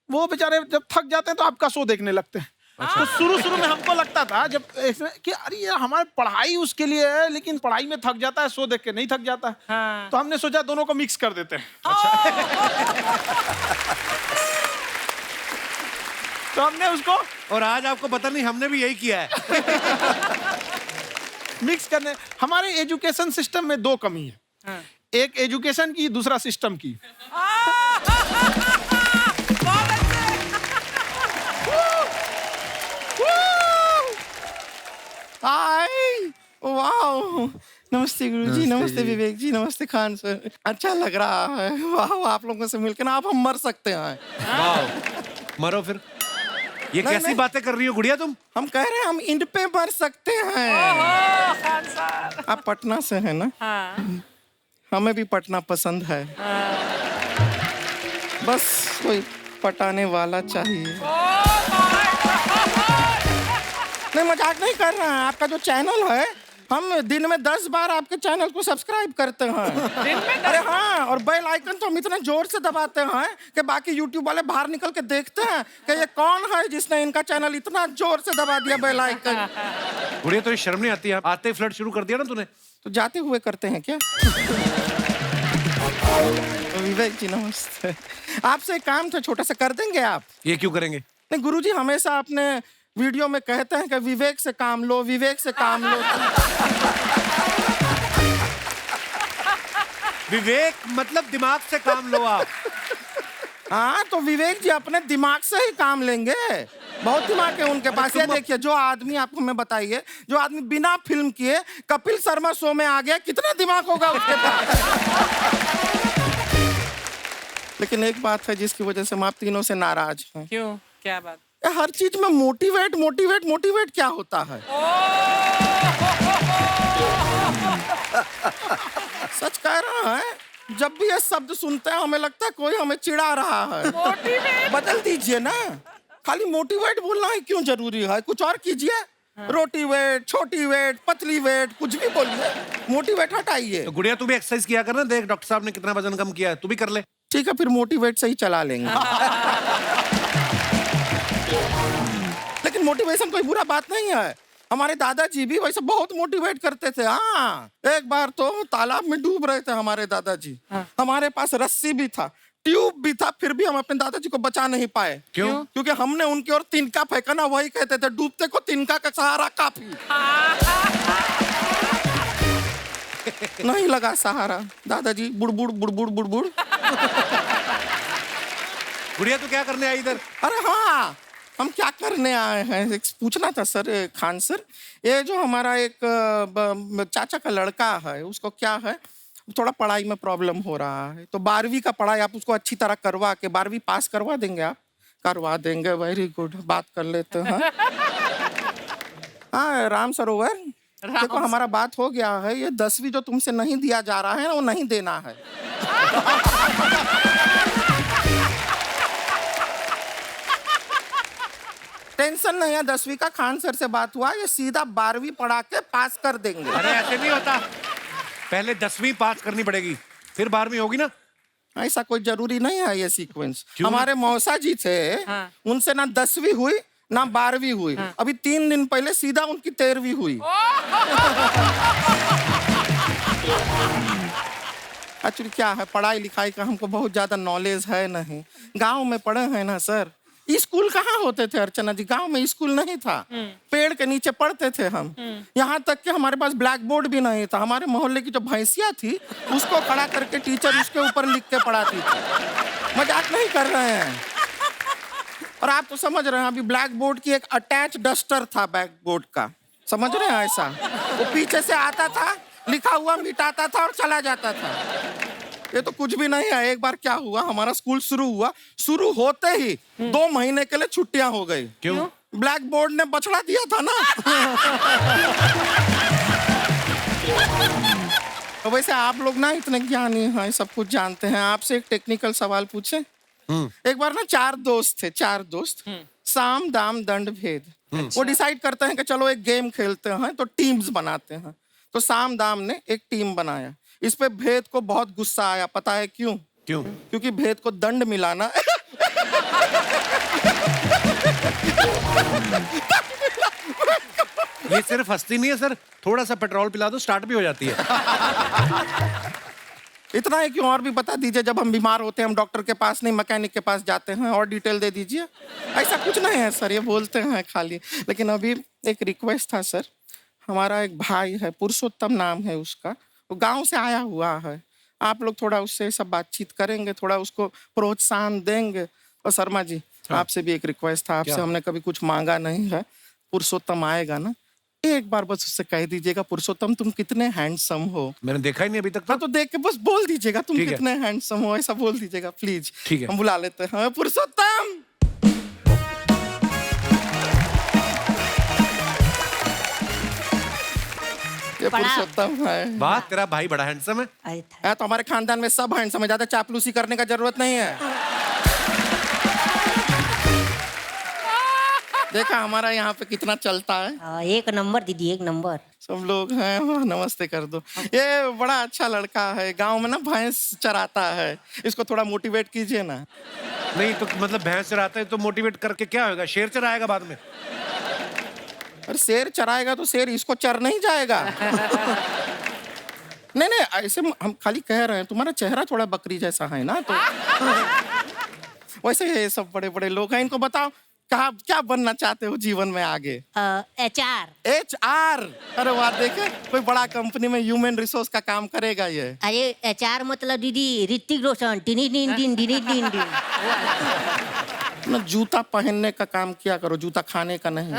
वो बेचारे जब थक जाते हैं तो आपका शो देखने लगते हैं। तो शुरू में हमको लगता था जब कि अरे यार हमारी पढ़ाई उसके लिए है, लेकिन पढ़ाई में थक जाता है, शो देख के नहीं थक जाता है। हाँ। तो हमने सोचा दोनों को मिक्स कर देते हैं। तो हमने उसको, और आज आपको पता नहीं हमने भी यही किया है। मिक्स करने। हमारे एजुकेशन सिस्टम में 2 कमी है। हाँ। एक एजुकेशन की, दूसरा सिस्टम की। हाय, वाओ, नमस्ते गुरुजी, नमस्ते विवेक जी, नमस्ते खान सर। अच्छा लग रहा है, वाह आप लोगों से मिलकर ना आप हम मर सकते हैं। वाह, मरो फिर। ये नहीं, कैसी नहीं। बातें कर रही हो गुड़िया तुम? हम कह रहे हैं हम इंड पे मर सकते हैं। आप पटना से हैं ना? हाँ। हमें भी पटना पसंद है। बस कोई पटाने वाला चाहिए। नहीं, मजाक नहीं कर रहे हैं। आपका जो चैनल है, हम दिन में 10 बार आपके चैनल को सब्सक्राइब करते हैं। दिन में अरे हाँ, और बेल आइकन तो हम इतना जोर से दबाते हैं कि बाकी यूट्यूब वाले बाहर निकल के देखते हैं कि ये कौन है जिसने इनका चैनल इतना जोर से दबा दिया बेल आइकन। गुड़िया तो शर्म नहीं आती है? आते ही फ्लर्ट शुरू कर दिया ना तूने। तो जाते हुए करते हैं क्या? विवेक जी नमस्ते। आपसे एक काम था छोटा सा, कर देंगे आप? ये क्यों करेंगे? नहीं गुरुजी हमेशा अपने वीडियो में कहते हैं कि विवेक से काम लो, विवेक से काम लो। विवेक मतलब दिमाग से काम लो आप। हाँ, तो विवेक जी अपने दिमाग से ही काम लेंगे। बहुत दिमाग है उनके पास। ये देखिए, जो आदमी, आपको मैं बताइए, जो आदमी बिना फिल्म किए कपिल शर्मा शो में आ गया, कितना दिमाग होगा उसके पास। लेकिन एक बात है जिसकी वजह से हम आप तीनों से नाराज हैं। क्यों? क्या बात? हर चीज में मोटिवेट मोटिवेट मोटिवेट क्या होता है? सच कह रहा है, जब भी ये शब्द सुनते हैं हमें लगता है कोई हमें चिढ़ा रहा है। बदल दीजिए ना, खाली मोटिवेट बोलना ही क्यों जरूरी है? कुछ और कीजिए। रोटी वेट, छोटी वेट, पतली वेट, कुछ भी बोलिए, मोटिवेट हटाइए। तो गुड़िया तू भी एक्सरसाइज किया कर ना, देख डॉक्टर साहब ने कितना वजन कम किया है, तू भी कर ले। ठीक है, फिर मोटिवेट से ही चला लेंगे। लेकिन मोटिवेशन कोई बुरा बात नहीं है। हमारे दादाजी भी वैसे बहुत मोटिवेट करते थे। हाँ, एक बार तो तालाब में डूब रहे थे हमारे दादाजी। हमारे पास रस्सी भी था, ट्यूब भी था, फिर भी हम अपने दादाजी को बचा नहीं पाए। क्यों? क्योंकि हमने उनकी ओर तिनका फेंका ना, वही कहते थे डूबते को तिनका का सहारा काफी। नहीं लगा सहारा, दादाजी बुड़बुड़ बुड़बुड़ बुड़बुड़। गुड़िया तू क्या करने आई इधर? अरे हाँ, हम क्या करने आए हैं एक पूछना था सर। खान सर, ये जो हमारा एक चाचा का लड़का है, उसको क्या है, थोड़ा पढ़ाई में प्रॉब्लम हो रहा है, तो 12वीं का पढ़ाई आप उसको अच्छी तरह करवा के 12वीं पास करवा देंगे आप? करवा देंगे, वेरी गुड, बात कर लेते हैं। हाँ राम सरोवर, देखो हमारा बात हो गया है, ये 10वीं जो तुमसे नहीं दिया जा रहा है ना, वो नहीं देना है। टेंशन नहीं है, 10वीं का खान सर से बात हुआ, ये सीधा 12वीं पढ़ा के पास कर देंगे। अरे ऐसे नहीं होता, पहले 10वीं पास करनी पड़ेगी, फिर 12वीं होगी ना। ऐसा कोई जरूरी नहीं है ये सीक्वेंस। हमारे मौसा जी थे, उनसे ना 10वीं हुई ना 12वीं हुई, अभी 3 दिन पहले सीधा उनकी 13वीं हुई। एक्चुअली क्या है, पढ़ाई लिखाई का हमको बहुत ज्यादा नॉलेज है नहीं, गांव में पढ़े हैं ना सर। स्कूल कहाँ होते थे अर्चना जी, गांव में स्कूल नहीं था, पेड़ के नीचे पढ़ते थे हम। यहाँ तक कि हमारे पास ब्लैक बोर्ड भी नहीं था, हमारे मोहल्ले की जो भैंसिया थी उसको खड़ा करके टीचर उसके ऊपर लिख के पढ़ाती थी। मजाक नहीं कर रहे हैं। और आप तो समझ रहे हैं, अभी ब्लैक बोर्ड की एक अटैच डस्टर था बैक बोर्ड का, समझ रहे हैं ऐसा, वो पीछे से आता था, लिखा हुआ मिटाता था और चला जाता था। ये तो कुछ भी नहीं है। एक बार क्या हुआ, हमारा स्कूल शुरू हुआ, शुरू होते ही 2 महीने के लिए छुट्टियां हो गई। क्यों? ब्लैक बोर्ड ने बछड़ा दिया था ना। तो वैसे आप लोग ना इतने ज्ञानी हैं, सब कुछ जानते हैं, आपसे एक टेक्निकल सवाल पूछे। एक बार ना 4 दोस्त थे, 4 दोस्त, साम दाम दंड भेद। वो डिसाइड करते हैं कि चलो एक गेम खेलते हैं, तो टीम्स बनाते हैं। तो साम दाम ने एक टीम बनाया, इस पे भेद को बहुत गुस्सा आया, पता है क्यों? क्यों? क्योंकि भेद को दंड मिलाना। ये सिर्फ हंसती नहीं है सर, थोड़ा सा पेट्रोल पिला दो स्टार्ट भी हो जाती है। इतना है कि और भी बता दीजिए, जब हम बीमार होते हैं हम डॉक्टर के पास नहीं मैकेनिक के पास जाते हैं, और डिटेल दे दीजिए। ऐसा कुछ नहीं है सर, ये बोलते हैं खाली। लेकिन अभी एक रिक्वेस्ट था सर, हमारा एक भाई है, पुरुषोत्तम नाम है उसका, वो गांव से आया हुआ है, आप लोग थोड़ा उससे सब बातचीत करेंगे, थोड़ा उसको प्रोत्साहन देंगे। और शर्मा जी, आपसे भी एक रिक्वेस्ट था, आपसे हमने कभी कुछ मांगा नहीं है, पुरुषोत्तम आएगा ना, एक बार बस उससे कह दीजिएगा, पुरुषोत्तम तुम कितने हैंडसम हो। मैंने देखा ही नहीं अभी तक। तो देख के बस बोल दीजिएगा तुम कितने हैंडसम हो, ऐसा बोल दीजिएगा प्लीज। ठीक है, हम बुला लेते हैं पुरुषोत्तम। ये पुरुषोत्तम है। वाह, तेरा भाई बड़ा हैंडसम है। तो हमारे खानदान में सब हैंडसम है, ज्यादा चापलूसी करने का जरूरत नहीं है। देखा हमारा यहाँ पे कितना चलता है। एक नंबर दीदी, एक नंबर। सब लोग हैं, नमस्ते कर दो। ये बड़ा अच्छा लड़का है, गांव में ना भैंस चराता है, इसको थोड़ा मोटिवेट कीजिए ना। नहीं तो मतलब भैंस चराता है तो मोटिवेट करके क्या होगा, शेर चराएगा बाद में। अरे शेर चराएगा तो शेर इसको चर नहीं जाएगा। नहीं नहीं, ऐसे हम खाली कह रहे हैं, तुम्हारा चेहरा थोड़ा बकरी जैसा है ना, तो वैसे ये सब बड़े बड़े लोग हैं, इनको बताओ कहा क्या बनना चाहते हो जीवन में आगे? HR। HR? अरे वाह, देखे कोई बड़ा कंपनी में ह्यूमन रिसोर्स का काम करेगा ये। अरे HR मतलब दीदी Hrithik Roshan, tiny tin tin tiny tin tin. ना जूता पहनने का काम किया करो, जूता खाने का नहीं।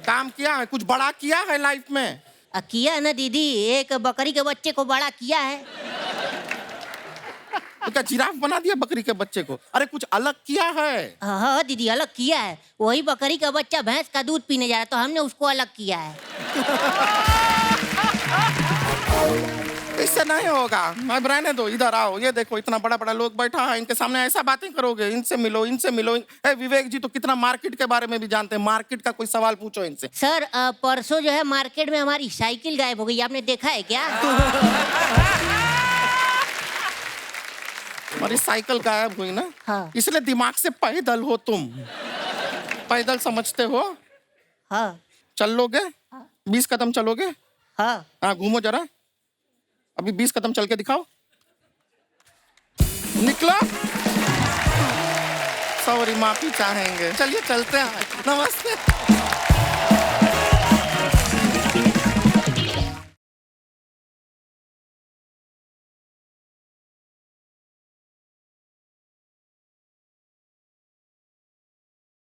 काम किया है, कुछ बड़ा किया है लाइफ में? किया ना दीदी, एक बकरी के बच्चे को बड़ा किया है। तो क्या जिराफ बना दिया बकरी के बच्चे को? अरे कुछ अलग किया है। हाँ दीदी, अलग किया है। वही बकरी का बच्चा भैंस का दूध पीने जा रहा है, तो हमने उसको अलग किया है। इससे नहीं होगा, मैं रहने दो, इधर आओ। ये देखो इतना बड़ा बड़ा लोग बैठा है, इनके सामने ऐसा बातें करोगे? इनसे मिलो, इनसे मिलो। विवेक जी तो कितना मार्केट के बारे में भी जानते हैं, मार्केट का कोई सवाल पूछो इनसे। सर परसों जो है मार्केट में हमारी साइकिल गायब हो गई, आपने देखा है क्या? हमारी साइकिल गायब हुई ना, हाँ। इसलिए दिमाग से पैदल हो तुम। पैदल समझते हो? हाँ। चल लोगे? 20 कदम चलोगे? हाँ हाँ घूमो जरा, अभी 20 कदम चल के दिखाओ। निकलो। सॉरी, माफी चाहेंगे। चलिए चलते हैं। नमस्ते।